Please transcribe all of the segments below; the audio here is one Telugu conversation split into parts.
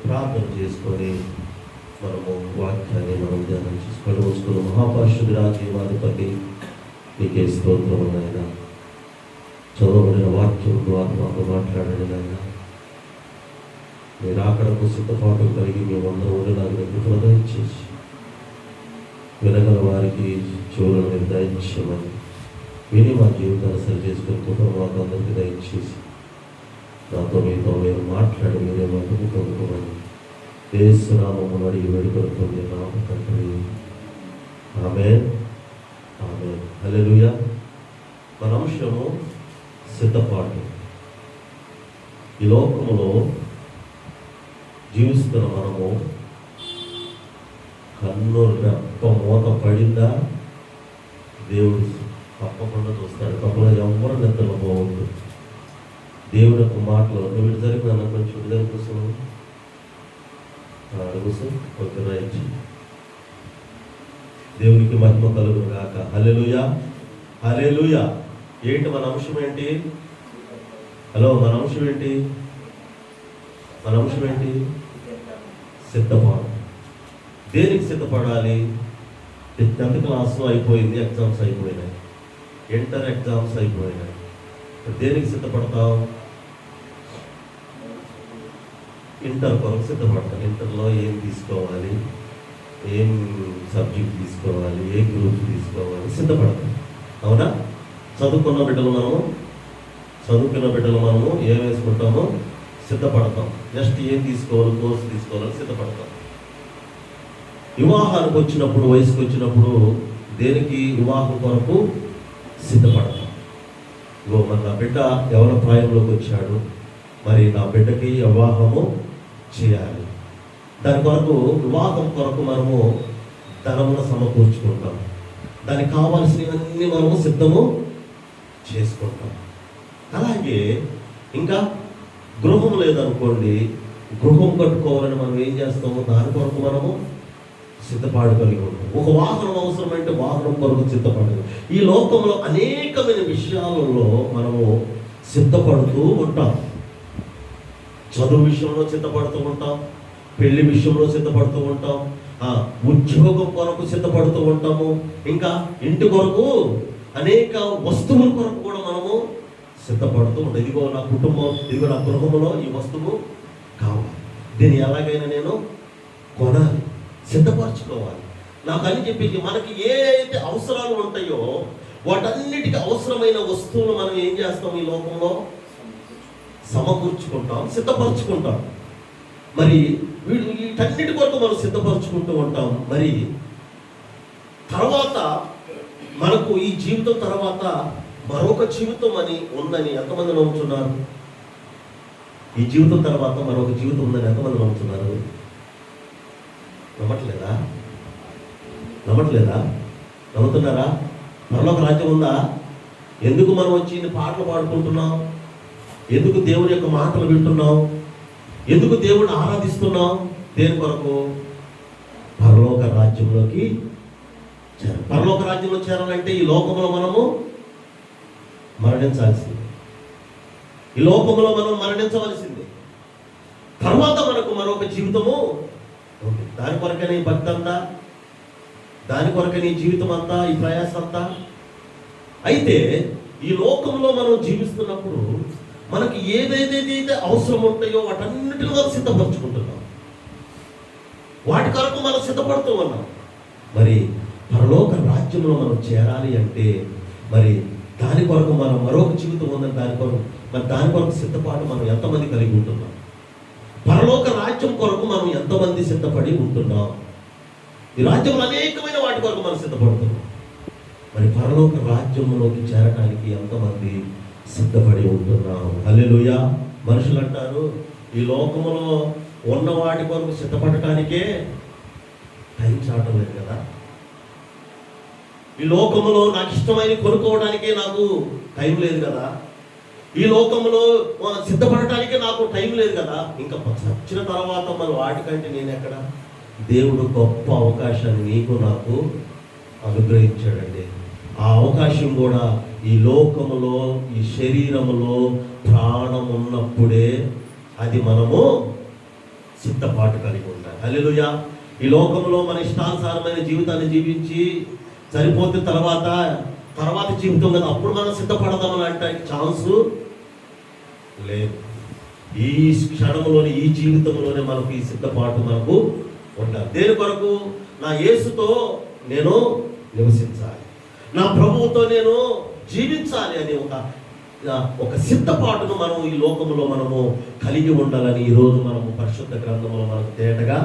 ప్రార్థన చేసుకొని మనము వాక్యాన్ని మనం ధ్యానం చేసుకొని వస్తున్న మహాపరిశుద్ధుడా జీవాధిపతి నీకే స్తోత్రం నాయన. చదవబడిన వాక్యం ద్వారా మాకు మాట్లాడండి నాయన. మీరు అక్కడకు సిద్ధపాటు కలిగి మేమందరూ నాకు హృదయం చేసి వినగల వారికి చెవులను మీరు దయచేయమని విని మా జీవితాన్ని సరి చేసుకుని కుటుంబాలకు అందరికీ దయచేసి నాతో మీతో మీరు మాట్లాడి మీరే మద్దతు పొందుకోమని యేసు నామమున అడిగి వేడుకొనుతుంది నామ తండ్రి, ఆమేన్ ఆమేన్. హల్లెలూయా. మన అంశము సిద్ధపాటు. ఈ లోకములో జీవిస్తున్న మనము కన్ను రెప్ప మూత పడిందా దేవుడు తప్పకుండా చూస్తాడు. తప్పకుండా ఎవరు నిద్రలో పోవద్దు. దేవుడు యొక్క మాటలు నువ్వు ఇటు జరిగిన కొంచెం విడుదల కోసం అడుగుసం ఓకే రైట్. దేవునికి మహిమ కలుగును గాక. హల్లెలూయా హల్లెలూయా. ఏంటి మన అంశం ఏంటి? హలో, మన అంశం ఏంటి? మన అంశం ఏంటి? సిద్ధపాటు. దేనికి సిద్ధపడాలి? 10th క్లాస్ అయిపోయింది, ఎగ్జామ్స్ అయిపోయినాయి, ఇంటర్ ఎగ్జామ్స్ అయిపోయినాయి. దేనికి సిద్ధపడతావు? ఇంటర్ కొరకు సిద్ధపడతాను. ఇంటర్లో ఏం తీసుకోవాలి, ఏం సబ్జెక్ట్ తీసుకోవాలి, ఏ గ్రూప్ తీసుకోవాలి, సిద్ధపడతాం. అవునా? చదువుకున్న బిడ్డలు మనము ఏం వేసుకుంటామో సిద్ధపడతాం. నెక్స్ట్ ఏం తీసుకోవాలి, కోర్సు తీసుకోవాలని సిద్ధపడతాం. వివాహానికి వచ్చినప్పుడు, వయసుకు వచ్చినప్పుడు దేనికి? వివాహం కొరకు సిద్ధపడతాం. ఇగో మరి నా బిడ్డ ఎవరి ప్రాయంలోకి వచ్చాడు, మరి నా బిడ్డకి వివాహము చేయాలి. దాని కొరకు, వివాహం కొరకు మనము ధనమును సమకూర్చుకుంటాం. దానికి కావాల్సినవన్నీ మనము సిద్ధము చేసుకుంటాం. అలాగే ఇంకా గృహం లేదనుకోండి, గృహం కట్టుకోవాలని మనం ఏం చేస్తాము? దాని కొరకు మనము సిద్ధపాటు కలిగి ఉంటాం. ఒక వాహనం అవసరమంటే వాహనం కొరకు సిద్ధపడదు. ఈ లోకంలో అనేకమైన విషయాలలో మనము సిద్ధపడుతూ ఉంటాం. చదువు విషయంలో సిద్ధపడుతూ ఉంటాం, పెళ్లి విషయంలో సిద్ధపడుతూ ఉంటాం, ఉద్యోగం కొరకు సిద్ధపడుతూ ఉంటాము, ఇంకా ఇంటి కొరకు అనేక వస్తువుల కొరకు కూడా మనము సిద్ధపడుతూ ఉంటాం. ఇదిగో నా కుటుంబం, ఇదిగో నా గృహంలో ఈ వస్తువు కావాలి, దీన్ని ఎలాగైనా నేను కొనాలి, సిద్ధపరచుకోవాలి నాకు అని చెప్పి మనకి ఏ అయితే అవసరాలు ఉంటాయో వాటన్నిటికీ అవసరమైన వస్తువులు మనం ఏం చేస్తాం? ఈ లోకంలో సమకూర్చుకుంటాం, సిద్ధపరచుకుంటాం. మరి వీటన్నిటి కొరకు మనం సిద్ధపరచుకుంటూ ఉంటాం. మరి తర్వాత మనకు ఈ జీవితం తర్వాత మరొక జీవితం అని ఉందని ఎంతమంది నమ్ముతున్నారు? ఈ జీవితం తర్వాత మరొక జీవితం ఉందని ఎంతమంది నమ్ముతున్నారు? నమ్మట్లేదా? నమ్ముతున్నారా? మరొక రాజ్యం ఉందా? ఎందుకు మనం వచ్చి ఇన్ని పాటలు పాడుకుంటున్నాం? ఎందుకు దేవుని యొక్క మాటలు వింటున్నాం? ఎందుకు దేవుడిని ఆరాధిస్తున్నాం? దేని కొరకు? పరలోక రాజ్యంలోకి పరలోక రాజ్యంలో చేరాలంటే ఈ లోకంలో మనము మరణించాల్సిందే. ఈ లోకంలో మనం మరణించవలసిందే. తర్వాత మనకు మరొక జీవితము ఉంది. దాని కొరకే నీ భక్తి అంతా, దాని కొరకే నీ జీవితం అంతా, ఈ ప్రయాస అంతా. అయితే ఈ లోకంలో మనం జీవిస్తున్నప్పుడు మనకి ఏదైతే అవసరం ఉంటాయో వాటన్నిటిని మనం సిద్ధపరచుకుంటున్నాం. వాటి కొరకు మనం సిద్ధపడుతూ ఉన్నాం. మరి పరలోక రాజ్యంలో మనం చేరాలి అంటే మరి దాని కొరకు మనం మరొక జీవితం ఉందని దాని కొరకు సిద్ధపాటు మనం ఎంతమంది కలిగి ఉంటున్నాం? పరలోక రాజ్యం కొరకు మనం ఎంతమంది సిద్ధపడి ఉంటున్నాం? ఈ రాజ్యంలో అనేకమైన వాటి కొరకు మనం సిద్ధపడుతున్నాం. మరి పరలోక రాజ్యంలోకి చేరడానికి ఎంతమంది సిద్ధపడి ఉంటున్నాం? హల్లెలూయా. మనుషులు అంటారు, ఈ లోకంలో ఉన్న వాటి కొరకు సిద్ధపడటానికే టైం చాటం లేదు కదా, ఈ లోకంలో నాకు ఇష్టమైన కొనుక్కోవడానికే నాకు టైం లేదు కదా, ఈ లోకంలో సిద్ధపడటానికే నాకు టైం లేదు కదా, ఇంకా చచ్చిన తర్వాత మరి వాటికంటే నేను ఎక్కడ? దేవుడు గొప్ప అవకాశాన్ని నీకు నాకు అనుగ్రహించాడండి. ఆ అవకాశం కూడా ఈ లోకములో, ఈ శరీరములో ప్రాణం ఉన్నప్పుడే అది మనము సిద్ధపాటు కలిగి ఉండాలి. హల్లెలూయా. ఈ లోకంలో మన ఇష్టానుసారమైన జీవితాన్ని జీవించి సరిపోతే తర్వాత జీవితం కదా అప్పుడు మనం సిద్ధపడదామని అంటే ఛాన్సు లేదు. ఈ క్షణంలోనే ఈ జీవితంలోనే మనకు ఈ సిద్ధపాటు మనకు ఉండాలి. దేని కొరకు? నా యేసుతో నేను నివసించాలి, నా ప్రభువుతో నేను జీవించాలి అని ఒక సిద్ధపాటును మనం ఈ లోకంలో మనము కలిగి ఉండాలని ఈరోజు మనము పరిశుద్ధ గ్రంథంలో మనకు తేటగా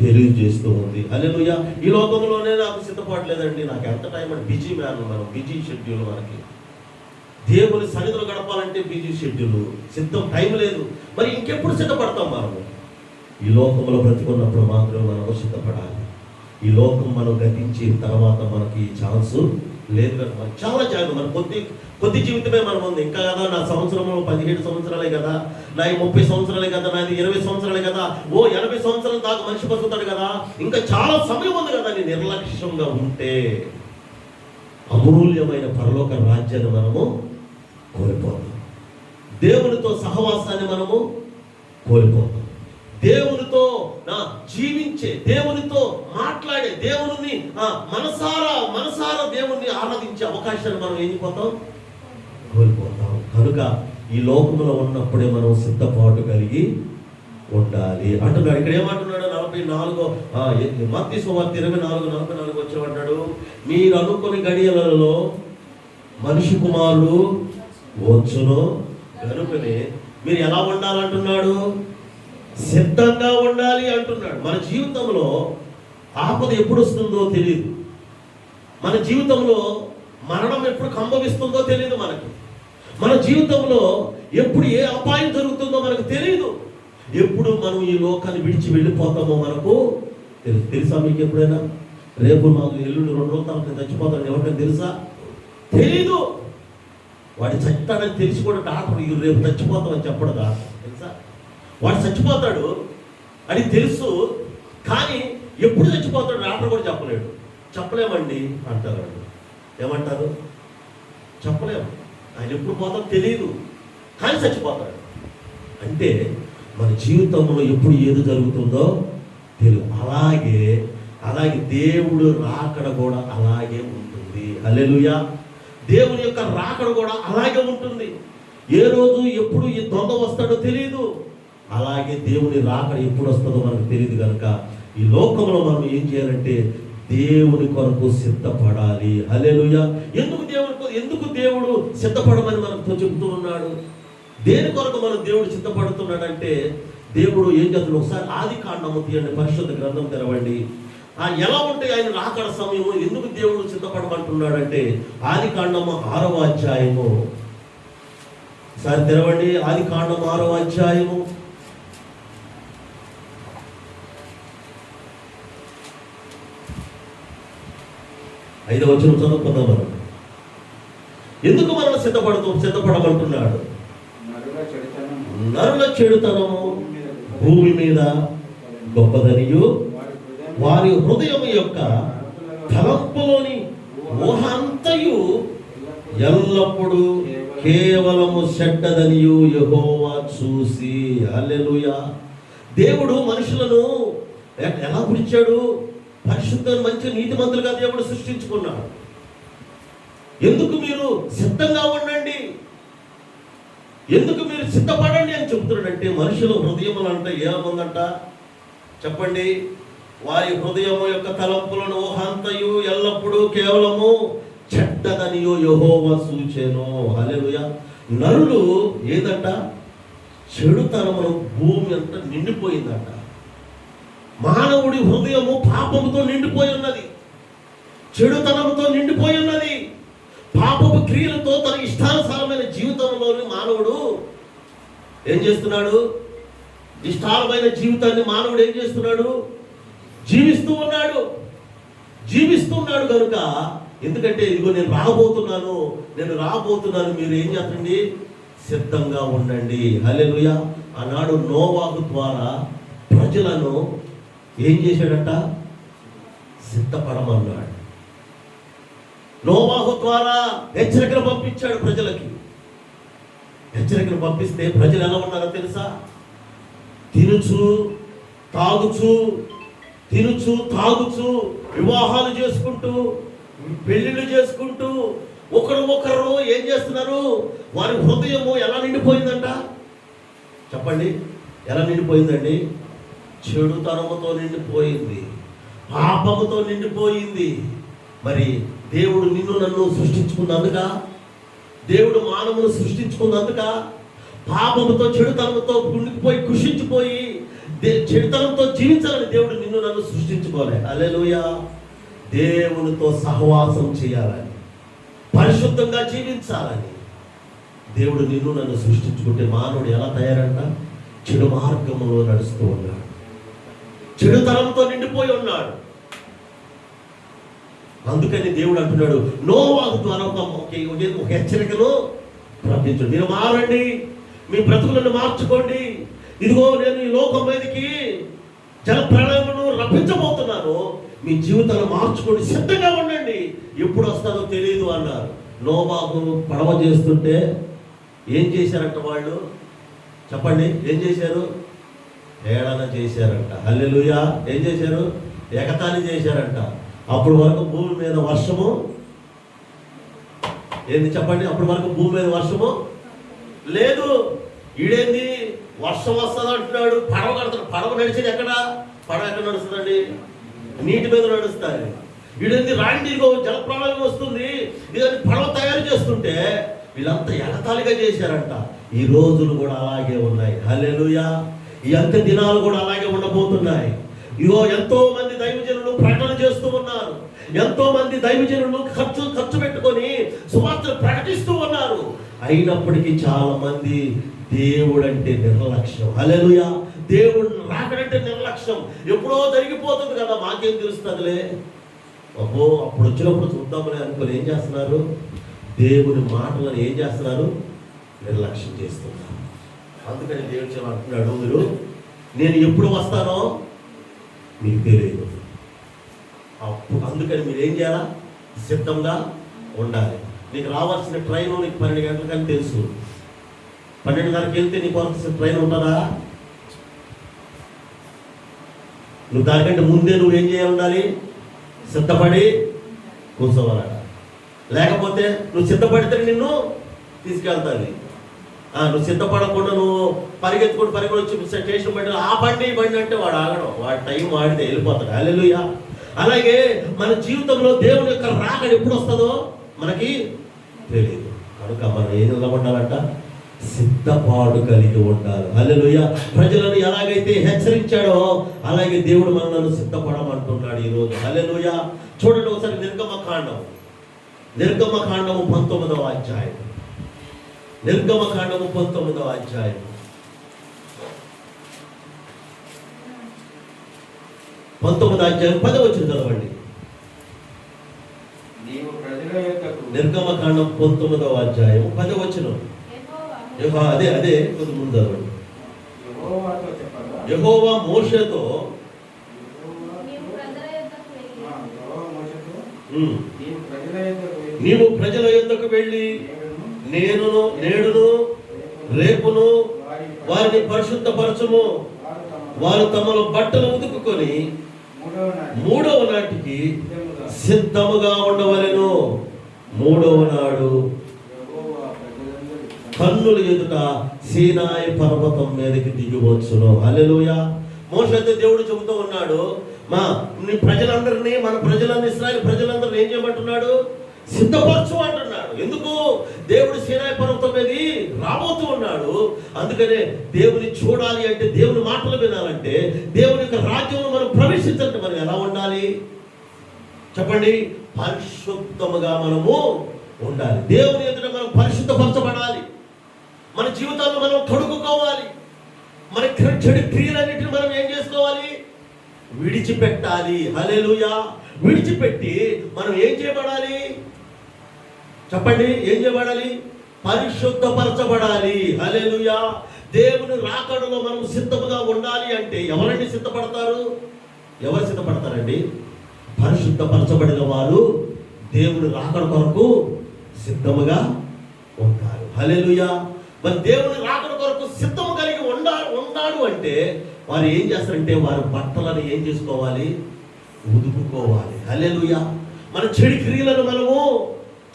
తెలియజేస్తూ ఉంది. హల్లెలూయా. ఈ లోకంలోనే నాకు సిద్ధపాటు లేదండి, నాకు ఎంత టైం అంటే బిజీ మ్యాన్, మనం బిజీ షెడ్యూల్, మనకి దేవుని సన్నిధిలో గడపాలంటే బిజీ షెడ్యూల్, సిద్ధం టైం లేదు. మరి ఇంకెప్పుడు సిద్ధపడతాం మనము? ఈ లోకంలో బ్రతికున్నప్పుడు మాత్రమే మనము సిద్ధపడాలి. ఈ లోకం మనం గతించిన తర్వాత మనకి ఛాన్స్ లేదు కదా. మనం చాలా జాగ్రత్త, మన కొద్ది జీవితమే మనం ఉంది. ఇంకా కదా నా సంవత్సరంలో 17 సంవత్సరాలే కదా, నా 30 సంవత్సరాలే కదా, నాది 20 సంవత్సరాలే కదా, 80 సంవత్సరాల దాకా మనిషి బతుకుతాడు కదా, ఇంకా చాలా సమయం ఉంది కదా అని నిర్లక్ష్యంగా ఉంటే అమూల్యమైన పరలోక రాజ్యాన్ని మనము కోల్పోతాం. దేవునితో సహవాసాన్ని మనము కోల్పోతాం. దేవునితో జీవించే, దేవునితో మాట్లాడే, దేవుని మనసారా దేవుణ్ణి ఆరాధించే అవకాశాన్ని మనం ఏం కోల్పోతాం. కనుక ఈ లోకంలో ఉన్నప్పుడే మనం సిద్ధపాటు కలిగి ఉండాలి అంటున్నాడు. ఇక్కడ ఏమంటున్నాడు? 44 మత్తయి సువార్త 24:44 వచ్చేమంటాడు, మీరు అనుకుని గడియలలో మనిషి కుమారుడు వచ్చును కనుకనే మీరు ఎలా ఉండాలంటున్నాడు? సిద్ధంగా ఉండాలి అంటున్నాడు. మన జీవితంలో ఆపద ఎప్పుడు వస్తుందో తెలియదు, మన జీవితంలో మరణం ఎప్పుడు సంభవిస్తుందో తెలియదు, మన జీవితంలో ఎప్పుడు ఏ అపాయం జరుగుతుందో మనకు తెలియదు, ఎప్పుడు మనం ఈ లోకాన్ని విడిచి వెళ్ళిపోతామో మనకు తెలుసా? మీకు ఎప్పుడైనా రేపు నాకు ఎల్లుండి 2 రోజుల తర్వాత చచ్చిపోతాను ఎవరికైనా తెలుసా? తెలీదు. వాడు చచ్చిపోతాడని తెలిసి కూడా డాక్టర్ రేపు చచ్చిపోతామని చెప్పడు డాక్టర్, తెలుసా? వాడు చచ్చిపోతాడు అని తెలుసు, కానీ ఎప్పుడు చచ్చిపోతాడు డాక్టర్ కూడా చెప్పలేమండి అంటారు. ఏమంటారు? చెప్పలేము, ఆయన ఎప్పుడు పోతాడో తెలియదు, కానీ చచ్చిపోతాడు. అంటే మన జీవితంలో ఎప్పుడు ఏది జరుగుతుందో తెలియదు. అలాగే దేవుడు రాకడ కూడా అలాగే ఉంటుంది. హల్లెలూయా. దేవుని యొక్క రాకడ కూడా అలాగే ఉంటుంది. ఏ రోజు ఎప్పుడు ఈ దొంగ వస్తాడో తెలియదు, అలాగే దేవుని రాకడ ఎప్పుడు వస్తుందో మనకు తెలియదు. కనుక ఈ లోకంలో మనం ఏం చేయాలంటే దేవుని కొరకు సిద్ధపడాలి. హల్లెలూయా. ఎందుకు దేవుడు సిద్ధపడమని మనకు చెబుతూ ఉన్నాడు? దేని కొరకు మనం దేవుడు సిద్ధపడుతున్నాడంటే, దేవుడు ఏం చేస్తాడు? ఒకసారి ఆదికాండము తీయండి, పరిశుద్ధ గ్రంథం తెరవండి. ఎలా ఉంటాయి ఆయన రాకడ సమయము, ఎందుకు దేవుడు సిద్ధపడమంటున్నాడంటే ఆదికాండము 6వ అధ్యాయము ఒకసారి తెరవండి. ఆదికాండము 6వ అధ్యాయము 5వ వచనం చదువుకుందాం మనం. ఎందుకు మనం సిద్ధపడమంటున్నాడు? నరుల చెడుతనము భూమి మీద గొప్పదనియు వారి హృదయం యొక్క తలంపులోని ఊహంతయు ఎల్లప్పుడూ కేవలము చెడ్డదనియు యెహోవా చూసి. హల్లెలూయా. దేవుడు మనుషులను ఎలా పిలిచాడు? పరిశుద్ధ మంచి నీతిమంతులుగా దేవుడు సృష్టించుకున్నాడు. ఎందుకు మీరు సిద్ధంగా ఉండండి, ఎందుకు మీరు సిద్ధపడండి అని చెబుతున్నాడంటే, మనుషుల హృదయములు అంటే ఏముందంట చెప్పండి? వారి హృదయము యొక్క తలంపులను ఊహంతయు ఎల్లప్పుడూ కేవలము చెడ్డదనియో యెహోవా చూచెను. హల్లెలూయా. నరులు ఏదంట? చెడుతనమును భూమి అంతా నిండిపోయిందంట. మానవుడి హృదయము పాపముతో నిండిపోయి ఉన్నది, చెడుతనంతో నిండిపోయి ఉన్నది. పాపపు క్రియలతో తన ఇష్టానుసారమైన జీవితంలోని మానవుడు ఏం చేస్తున్నాడు? ఇష్టాలమైన జీవితాన్ని మానవుడు ఏం చేస్తున్నాడు? జీవిస్తూ ఉన్నాడు కనుక, ఎందుకంటే ఇదిగో నేను రాబోతున్నాను, మీరు ఏం చేయండి? సిద్ధంగా ఉండండి. హల్లెలూయా. ఆనాడు నోవాహు ద్వారా ప్రజలను ఏం చేశాడంట? సిద్ధపడమన్నాడు. నోవాహు ద్వారా హెచ్చరికను పంపించాడు ప్రజలకి. హెచ్చరికను పంపిస్తే ప్రజలు ఎలా ఉన్నారో తెలుసా? తినుచు తాగుచు, తినుచు, తాగుచు, వివాహాలు చేసుకుంటూ, పెళ్లిళ్ళు చేసుకుంటూ ఒకరు ఏం చేస్తున్నారు? వారి హృదయము ఎలా నిండిపోయిందంట? చెప్పండి, ఎలా నిండిపోయిందండి? చెడుతనముతో నిండిపోయింది, పాపముతో నిండిపోయింది. మరి దేవుడు నిన్ను నన్ను సృష్టించుకున్నందుక, దేవుడు మానవును సృష్టించుకున్నందుక పాపముతో చెడుతనంతో గుండిపోయి కృషించిపోయి చెడుతనంతో జీవించాలని దేవుడు నిన్ను నన్ను సృష్టించుకోలే. హల్లెలూయా. దేవునితో సహవాసం చేయాలని, పరిశుద్ధంగా జీవించాలని దేవుడు నిన్ను నన్ను సృష్టించుకుంటే మానవుడు ఎలా తయారంట? చెడు మార్గంలో నడుస్తూ ఉన్నాడు, చెడుతనంతో నిండిపోయి ఉన్నాడు. అందుకని దేవుడు అంటున్నాడు, నోవాహు ద్వారా ఒక హెచ్చరికను ప్రకటించండి. మీరు మారండి, మీ బ్రతుకులను మార్చుకోండి. ఇదిగో నేను ఈ లోకం మీదకి జల ప్రళయమును రప్పించబోతున్నాను, మీ జీవితాన్ని మార్చుకోండి, సిద్ధంగా ఉండండి, ఎప్పుడు వస్తారో తెలియదు అన్నారు. నోవాహు పడవ చేస్తుంటే ఏం చేశారంట వాళ్ళు? చెప్పండి, ఏం చేశారు? ఏడన చేశారంట. హల్లెలూయా. ఏం చేశారు? ఎగతాళి చేశారంట. అప్పటి వరకు భూమి మీద వర్షము ఏంది? చెప్పండి, అప్పటి వరకు భూమి మీద వర్షము లేదు. ఈడేంది వర్షం వస్తుంది అంటున్నాడు, పడవ కడతాడు. పడవ నడిచేది ఎక్కడ? పడవ ఎక్కడ నడుస్తుందండి? నీటి మీద నడుస్తుంది. వీడేంది రాండి జలప్రళయం వస్తుంది, ఇదని పడవ తయారు చేస్తుంటే వీళ్ళంతా ఎగతాళిగా చేశారంట. ఈ రోజులు కూడా అలాగే ఉన్నాయి. హల్లెలూయా. ఈ అంత్య దినాలు కూడా అలాగే ఉండబోతున్నాయి. ఇగో ఎంతో మంది దైవజనులు ప్రకటన చేస్తూ ఉన్నారు, ఎంతో మంది దైవజనులు ఖర్చు పెట్టుకొని సువార్తను ప్రకటిస్తూ ఉన్నారు. అయినప్పటికీ చాలా మంది దేవుడు అంటే నిర్లక్ష్యం. హల్లెలూయా. దేవుడు రాకడంటే నిర్లక్ష్యం. ఎప్పుడో జరిగిపోతుంది కదా, మాకేం తెలుస్తుందిలే, అబ్బో అప్పుడు వచ్చినప్పుడు చూద్దామని అనుకుని ఏం చేస్తున్నారు? దేవుని మాటలను ఏం చేస్తున్నారు? నిర్లక్ష్యం చేస్తున్నారు. అందుకని దేవుడు చాలా అంటున్నాడు, మీరు నేను ఎప్పుడు వస్తానో మీకు తెలియదు. అప్పుడు అందుకని మీరు ఏం చేయాలా? సిద్ధంగా ఉండాలి. నీకు రావాల్సిన ట్రైన్ నీకు 12 గంటలకని తెలుసు. 12:30కి వెళ్తే నీకు వరకు ట్రైన్ ఉంటుందా? నువ్వు దానికంటే ముందే నువ్వేం చేయాలి? ఉండాలి, సిద్ధపడి కూర్చోవాలట. లేకపోతే నువ్వు సిద్ధపడితే నిన్ను తీసుకెళ్తాది. నువ్వు సిద్ధపడకుండా నువ్వు పరిగెత్తుకుని వచ్చి స్టేషన్ బండి ఆ బండి అంటే వాడు ఆగడం, వాడి టైం వాడితే వెళ్ళిపోతాడు. హల్లెలూయా. అలాగే మన జీవితంలో దేవుని యొక్క రాకడ ఎప్పుడు వస్తుందో మనకి తెలియదు. కనుక మనం ఏం నిలబడాలంట? సిద్ధపాటు కలిగి ఉండాలి. హల్లెలూయా. ప్రజలను ఎలాగైతే హెచ్చరించాడో అలాగే దేవుడు మనల్ని సిద్ధపడమంటున్నాడు ఈరోజు. హల్లెలూయా. చూడండి ఒకసారి నిర్గమకాండము 19వ అధ్యాయం. నిర్గమకాండము 19వ అధ్యాయం 19వ అధ్యాయం 10వ వచనం చదవండి. నిర్గమకాండం 19వ అధ్యాయం 10వ వచనం. అదే కొంచెం ముందు చదవండి. యెహోవా మోషేతో నీవు ప్రజల యొద్దకు వెళ్ళి నేడును రేపును వారిని పరిశుద్ధపరచము, వారు తమలో బట్టలు ఉతుకుకొని 3వ నాటికి సిద్ధముగా ఉండవలెను. 3వ నాడు కన్నుల ఎదుట సీనాయి పర్వతం మీదకి దిగివచ్చును. హల్లెలూయా. మోషేతో దేవుడు చెబుతూ ఉన్నాడు, నీ ప్రజలందరినీ, మన ప్రజలందరూ, ఇశ్రాయేలు ప్రజలందరినీ ఏం చేయమంటున్నాడు? సిద్ధపరచు అంటున్నాడు. ఎందుకు? దేవుడు సీనాయి పర్వతం మీద రాబోతూ ఉన్నాడు. అందుకనే దేవుని చూడాలి అంటే, దేవుని మాటలు వినాలంటే, దేవుని యొక్క రాజ్యంలో మనం ప్రవేశించాలంటే మనం ఎలా ఉండాలి? చెప్పండి. పరిశుద్ధముగా మనము ఉండాలి. దేవుని ఎదుట మనం పరిశుద్ధపరచబడాలి. మన జీవితాల్లో మనం కడుక్కోవాలి. మన చెడు క్రియలన్నిటిని మనం ఏం చేసుకోవాలి? విడిచిపెట్టాలి. హల్లెలూయా. విడిచిపెట్టి మనం ఏం చేయబడాలి? చెప్పండి, ఏం చేయబడాలి? పరిశుద్ధపరచబడాలి. హల్లెలూయా. దేవుని రాకడలో మనం సిద్ధముగా ఉండాలి అంటే ఎవరండి సిద్ధపడతారు? ఎవరు సిద్ధపడతారండి? పరిశుద్ధపరచబడిన వారు దేవుని రాకడ కొరకు సిద్ధముగా ఉంటారు. హల్లెలూయా. మరి దేవుని రాకడ కొరకు సిద్ధము కలిగి ఉన్నాడు అంటే వారు ఏం చేస్తారంటే వారి బట్టలను ఏం చేసుకోవాలి? ఉదుపుకోవాలి. హల్లెలూయా. మన చెడు క్రియలను మనము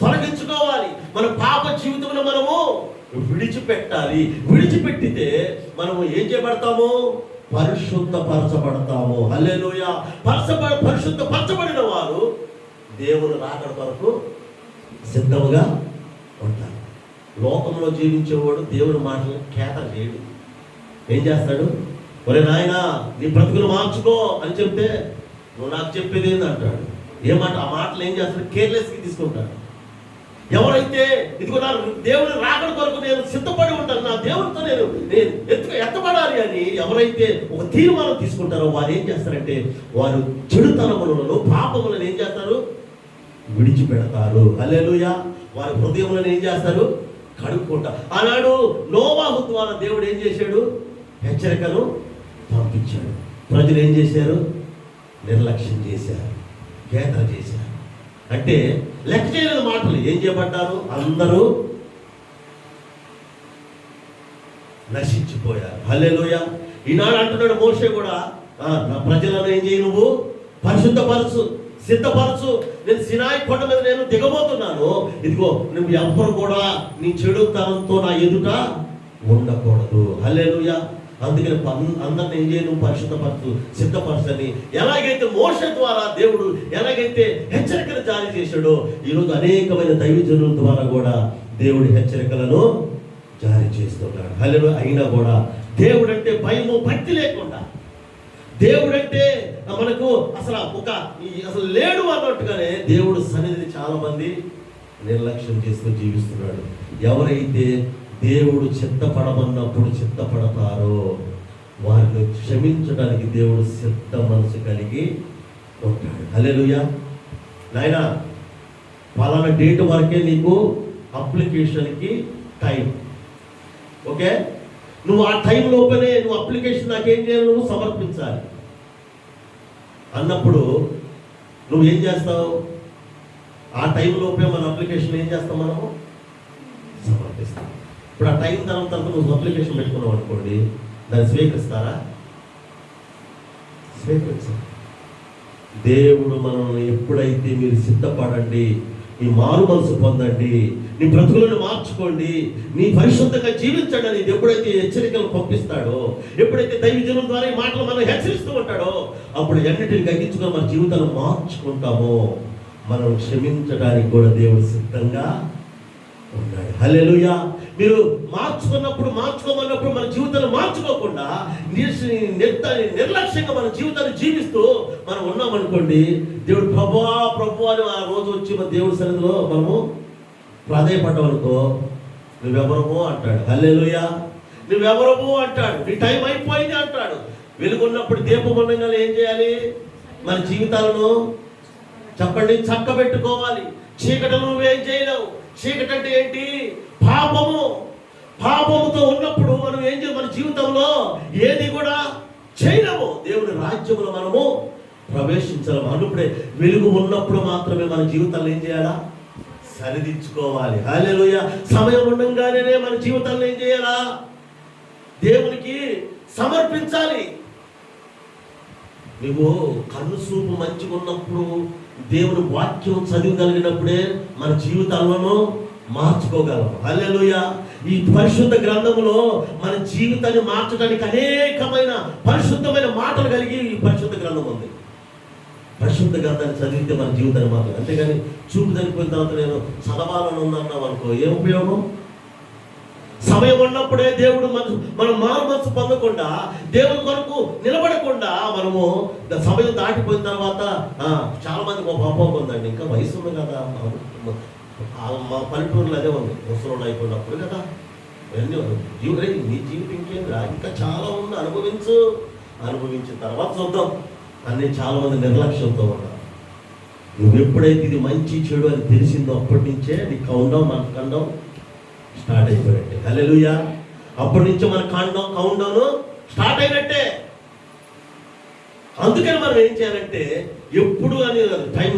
తొలగించుకోవాలి. మన పాప జీవితంలో మనము విడిచిపెట్టాలి. విడిచిపెట్టితే మనము ఏం చేయబడతాము? పరిశుద్ధపరచబడతాము. హల్లెలూయా. పరిశుద్ధపరచబడిన వారు దేవుని రాకడ కొరకు సిద్ధముగా ఉంటారు. లోకంలో జీవించేవాడు దేవుని మాటలను కేత చేయడు. ఏం చేస్తాడు? ఒరే నాయనా, నీ బ్రతుకులు మార్చుకో అని చెప్తే నువ్వు నాకు చెప్పేది ఏంది అంటాడు. ఆ మాటలు ఏం చేస్తాడు? కేర్లెస్గా తీసుకుంటాడు. ఎవరైతే ఇదిగో నా దేవుని రాకడ కొరకు నేను సిద్ధపడి ఉంటాను, నా దేవునితో నేను ఎత్తబడాలి అని ఎవరైతే ఒక తీర్మానం తీసుకుంటారో వారు ఏం చేస్తారంటే వారు చెడుతనములను పాపములను ఏం చేస్తారు? విడిచిపెడతారు. హల్లెలూయా. వారి హృదయములను ఏం చేస్తారు? కడుక్కుంటారు. ఆనాడు నోవాహు ద్వారా దేవుడు ఏం చేశాడు? హెచ్చరికను పంపించాడు. ప్రజలు ఏం చేశారు? నిర్లక్ష్యం చేశారు, కేంద్ర చేశారు. అంటే లెక్క చేయలేని మాటలు ఏం చేయబడ్డారు? అందరూ నశించిపోయారు. హల్లెలూయా. ఈనాడు అంటున్నాడు మోషే కూడా, నా ప్రజలను ఏం చేయి? నువ్వు పరిశుద్ధపరచు, సిద్ధపరచు. నేను సినాయి కొండ మీద నేను దిగబోతున్నాను. ఇదిగో నువ్వు ఎవ్వరు కూడా నీ చెడుతనంతో నా ఎదుట ఉండకూడదు. హల్లెలూయా. అందుకని అందరిని ఏం చేయను? పరిశుద్ధపరచు, సిద్ధపరచని ఎలాగైతే మోషే ద్వారా దేవుడు ఎలాగైతే హెచ్చరికలు జారీ చేశాడో ఈరోజు అనేకమైన దైవజనుల ద్వారా కూడా దేవుడి హెచ్చరికలను జారీ చేస్తున్నాడు. హల్లెలూయా. అయినా కూడా దేవుడు అంటే భయము భక్తి లేకుండా, దేవుడంటే మనకు అసలు లేడు అన్నట్టుగానే దేవుడు సన్నిధిని చాలా మంది నిర్లక్ష్యం చేస్తూ జీవిస్తున్నాడు. ఎవరైతే దేవుడు చిత్తపడమన్నప్పుడు చిత్తపడతారో వారిని క్షమించడానికి దేవుడు సిద్ధ మనసు కలిగి ఉంటాడు. హల్లెలూయా. నాయనా, పలానా డేట్ వరకే నీకు అప్లికేషన్కి టైం. ఓకే, నువ్వు ఆ టైం లోపలే నువ్వు అప్లికేషన్ నాకేం చేయాలి? నువ్వు సమర్పించాలి అన్నప్పుడు నువ్వు ఏం చేస్తావు? ఆ టైం లోపే మన అప్లికేషన్ ఏం చేస్తాం? మనము సమర్పిస్తాం. ఇప్పుడు ఆ టైం తర్వాత నువ్వు అప్లికేషన్ పెట్టుకున్నావు అనుకోండి, దాన్ని స్వీకరిస్తారా? స్వీకరించాలి. దేవుడు మనల్ని ఎప్పుడైతే మీరు సిద్ధపడండి, నీ మారు మనసు పొందండి, నీ బ్రతుకులను మార్చుకోండి, నీ పరిశుద్ధంగా జీవించండి అని ఎప్పుడైతే హెచ్చరికలు పంపిస్తాడో, ఎప్పుడైతే దైవజనుల ద్వారా ఈ మాటలు మనం హెచ్చరిస్తూ ఉంటాడో అప్పుడు ఎన్నిటిని తగ్గించుకొని మన జీవితాన్ని మార్చుకుంటామో మనం క్షమించడానికి కూడా దేవుడు సిద్ధంగా ఉన్నాడు. హల్లెలూయా. మీరు మార్చుకోమన్నప్పుడు మన జీవితాన్ని మార్చుకోకుండా నిర్లక్ష్యంగా మన జీవితాన్ని జీవిస్తూ మనం ఉన్నామనుకోండి, దేవుడు ప్రభు అని ఆ రోజు వచ్చి మన దేవుడి సన్నిధిలో మనము ప్రాధాయపడ్డామనుకో, నువ్వెవరమో అంటాడు. హల్లెలూయా. నువ్వెవరమో అంటాడు. నీ టైం అయిపోయింది అంటాడు. వెలుగున్నప్పుడు దీపం ఉండగానే ఏం చేయాలి? మన జీవితాలను చెప్పండి చక్కబెట్టుకోవాలి. చీకటి నువ్వేం చేయలేవు. చీకటి అంటే ఏంటి? పాపముతో ఉన్నప్పుడు మనం ఏం చేయాలి? మన జీవితంలో ఏది కూడా చేయలేము. దేవుని రాజ్యంలో మనము ప్రవేశించలేము. అన్నప్పుడే వెలుగు ఉన్నప్పుడు మాత్రమే మన జీవితాలను ఏం చేయాలా? సరిదిద్దుకోవాలి. హల్లెలూయా. సమయం ఉండగానే మన జీవితాలను ఏం చేయాలా? దేవునికి సమర్పించాలి. నువ్వు కన్ను చూపు మంచిగా ఉన్నప్పుడు, దేవుని వాక్యం చదివగలిగినప్పుడే మన జీవితాలను మార్చుకోగలం. హల్లెలూయా. ఈ పరిశుద్ధ గ్రంథములో మన జీవితాన్ని మార్చడానికి అనేకమైన పరిశుద్ధమైన మాటలు కలిగి ఈ పరిశుద్ధ గ్రంథం ఉంది. పరిశుద్ధ గ్రంథాన్ని చదివితే మన జీవితాన్ని మాత్రం. అంతేగాని చూపు చనిపోయిన తర్వాత నేను చదవాలని ఉందన్నాం అనుకో, ఏం ఉపయోగం? సమయం ఉన్నప్పుడే దేవుడు మనం మారు మనసు పొందకుండా, దేవుని కొరకు నిలబడకుండా మనము సమయం దాటిపోయిన తర్వాత చాలా మందికి ఒక అపోహ ఉందండి, ఇంకా వయసు ఉంది కదా, మా పల్లెటూరులో అదే ఉంది, ముసలోళ్ళు అయిపోయినప్పుడు కదా నీ జీవితం ఇంకేం రా, ఇంకా చాలా ఉంది, అనుభవించిన తర్వాత చూద్దాం అని చాలా మంది నిర్లక్ష్యంతో ఉన్నారు. నువ్వు ఎప్పుడైతే ఇది మంచి చెడు అని తెలిసిందో అప్పటి నుంచే నీ కౌండౌన్ స్టార్ట్ అయిపోయినట్టే. హల్లెలూయా. అప్పటి నుంచి మన కౌండౌన్ స్టార్ట్ అయినట్టే. అందుకని మనం ఏం చేయాలంటే ఎప్పుడు అని టైం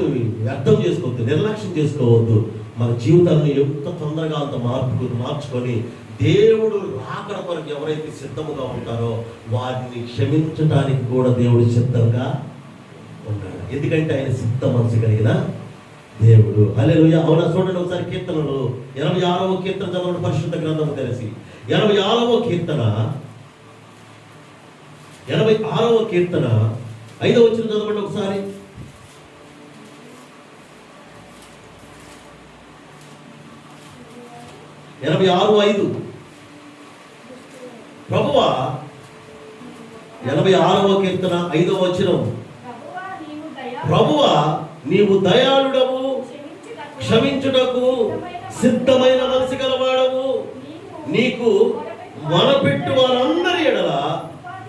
అర్థం చేసుకోవద్దు, నిర్లక్ష్యం చేసుకోవద్దు. మన జీవితాన్ని ఎంత తొందరగా అంత మార్చుకొని దేవుడు రాకడ కొరకు ఎవరైతే సిద్ధముగా ఉంటారో వారిని క్షమించడానికి కూడా దేవుడు సిద్ధంగా ఉన్నాడు. ఎందుకంటే ఆయన సిద్ధ మనసు కలిగిన దేవుడు. హల్లెలూయా. అవునా? చూడండి ఒకసారి కీర్తనలు 86వ కీర్తన చదవండి, పరిశుద్ధ గ్రంథము తెలిసి 86వ కీర్తన 86వ కీర్తన 5వ వచనం చదవండి ఒకసారి. 86:5 ప్రభువా 86వ కీర్తన 5వ వచనం, ప్రభువా నీవు దయాళుడవు, క్షమించుటకు సిద్ధమైన మనసు గలవాడవు, నీకు మొరపెట్టు వారందరి ఎడల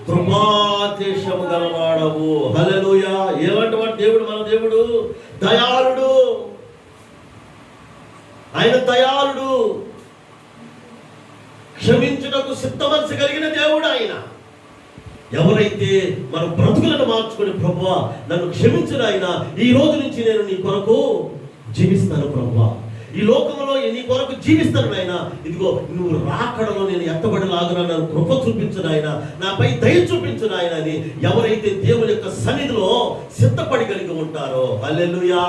కృపాతిశయము గలవాడవు. హల్లెలూయా. ఎలాంటి వాడు దేవుడు? మన దేవుడు దయాళుడు. ఆయన దయాళుడు, క్షమించుటకు సిద్ధ మనసు కలిగిన దేవుడు ఆయన. ఎవరైతే మన బ్రతుకులను మార్చుకుని, ప్రభువా నన్ను క్షమించిన ఆయన, ఈ రోజు నుంచి నేను నీ కొరకు జీవిస్తాను ప్రభువా, ఈ లోకంలో నీ కొరకు జీవిస్తాను ఆయన, ఇదిగో నువ్వు రాకడలో నేను ఎత్తబడిలాగున నన్ను కృప చూపించు నాయన, నాపై దయ చూపించు నాయన అని ఎవరైతే దేవుని యొక్క సన్నిధిలో సిద్ధపడి కలిగి ఉంటారో, హల్లెలూయా,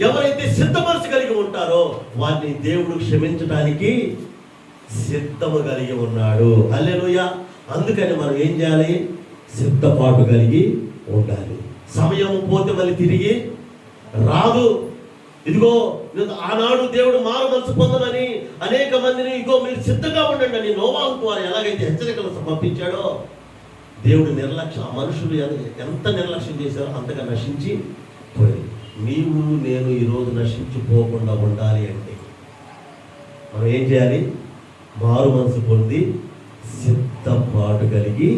ఎవరైతే సిద్ధపరచ కలిగి ఉంటారో వారిని దేవుడు క్షమించడానికి సిద్ధము కలిగి ఉన్నాడు. హల్లెలూయా. అందుకని మనం ఏం చేయాలి? సిద్ధపాటు కలిగి ఉండాలి. సమయం పోతే మళ్ళీ తిరిగి రాదు. ఇదిగో ఆనాడు దేవుడు మారు మనసు పొందమని అనేక మందిని, ఇదిగో మీరు సిద్ధంగా ఉండండి అని నోవాహుకు వారు ఎలాగైతే హెచ్చరికలు సమర్పించాడో, దేవుడు నిర్లక్ష్యం, మనుషులు ఎంత నిర్లక్ష్యం చేశారో అంతగా నశించి పోయింది. నీవు నేను ఈరోజు నశించిపోకుండా ఉండాలి అంటే మనం ఏం చేయాలి? మారు మనసు పొంది సిద్ధపాటు కలిగి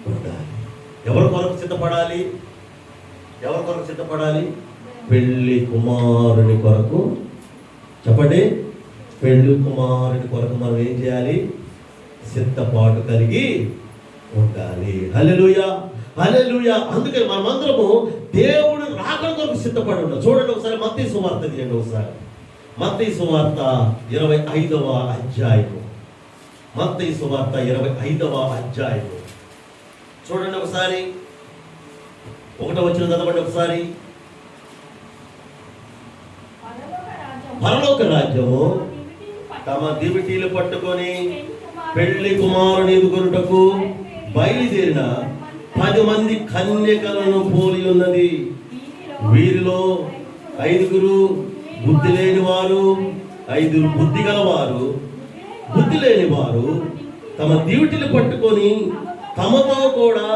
ఉండాలి. ఎవరి కొరకు సిద్ధపడాలి? ఎవరి కొరకు సిద్ధపడాలి? పెళ్లి కుమారుని కొరకు. చెప్పండి, పెళ్లి కుమారుని కొరకు మనం ఏం చేయాలి? సిద్ధపాటు కలిగి ఉండాలి. హల్లెలూయా, హల్లెలూయా. అందుకని మనమందరము దేవుడు రాకడ కొరకు సిద్ధపడి ఉండాలి. చూడండి ఒకసారి మత్తయి సువార్త తీయండి. ఒకసారి మత్తయి సువార్త 25వ అధ్యాయము. మత్తయి సువార్త 25వ అధ్యాయము చూడండి ఒకసారి. 1వ వచనం చదవండి ఒకసారి. పరలోక రాజ్యము తమ దివిటీలు పట్టుకొని పెళ్లి కుమారుని ఎదుగురుటకు బయలుదేరిన 10 మంది కన్యకలను పోలి ఉన్నది. వీరిలో 5 బుద్ధి లేని వారు, 5 బుద్ధి గలవారు. బుద్ధి లేని వారు తమ దివిటీలు పట్టుకొని తమతో కూడా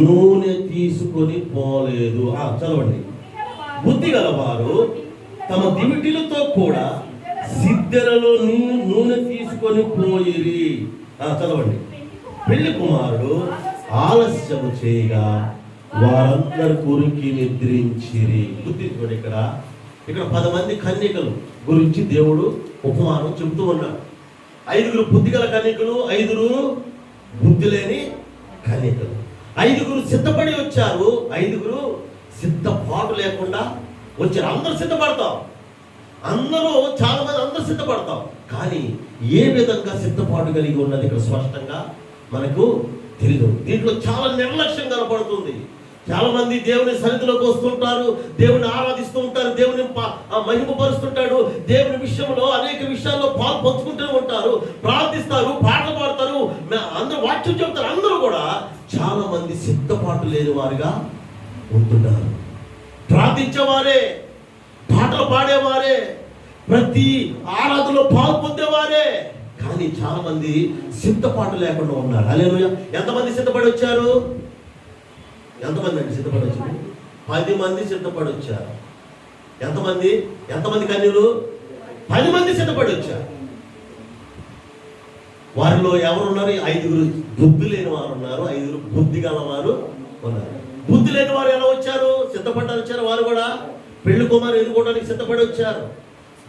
నూనె తీసుకొని పోలేదు. చదవండి. బుద్ధి గలవారు తమ దివిటీలతో కూడా సిద్ధెలలో నూనె తీసుకొని పోయిరి. చదవండి. పెళ్లి కుమారుడు ఆలస్యము చేయగా వారందరు కురికి నిద్రించిరి. గుర్తించుకోండి, ఇక్కడ 10 మంది కన్యకలు గురించి దేవుడు ఉపమానం చెబుతూ ఉన్నాడు. 5 బుద్ధి గల కన్యకలు, 5 బుద్ధి లేని కన్యకలు. 5 సిద్ధపడి వచ్చారు, 5 సిద్ధపాటు లేకుండా వచ్చారు. అందరూ సిద్ధపడతాం, అందరూ చాలా మంది అందరూ సిద్ధపడతాం, కానీ ఏ విధంగా సిద్ధపాటు కలిగి ఉన్నది ఇక్కడ స్పష్టంగా మనకు తెలియదు. దీంట్లో చాలా నిర్లక్ష్యం కనపడుతుంది. చాలా మంది దేవుని సన్నిధిలోకి వస్తుంటారు, దేవుని ఆరాధిస్తూ ఉంటారు, దేవుని మహిమపరుస్తుంటాడు, దేవుని విషయంలో అనేక విషయాల్లో పాలు పంచుకుంటూ ఉంటారు, ప్రార్థిస్తారు, పాటలు పాడతారు, అందరూ వాక్యం చెబుతారు. అందరూ కూడా చాలా మంది సిద్ధపాటు లేని వారుగా ఉంటున్నారు. ప్రార్థించేవారే, పాటలు పాడేవారే, ప్రతి ఆరాధనలో పాలు పొందేవారే, కానీ చాలా మంది సిద్ధపాటు లేకుండా ఉన్నారు. హల్లెలూయా. ఎంతమంది సిద్ధపడి వచ్చారు? ఎంతమంది అండి సిద్ధపడి వచ్చారు? 10 మంది సిద్ధపడి వచ్చారు. ఎంతమంది కన్యలు? 10 మంది సిద్ధపడి వచ్చారు. వారిలో ఎవరున్నారు? 5 బుద్ధి లేని వారు ఉన్నారు, 5 బుద్ధి గలవారు ఉన్నారు. బుద్ధి లేని వారు ఎలా వచ్చారు? సిద్ధపడ్డారు వచ్చారు. వారు కూడా పెళ్లి కుమారు ఎదుర్కోవడానికి సిద్ధపడి వచ్చారు.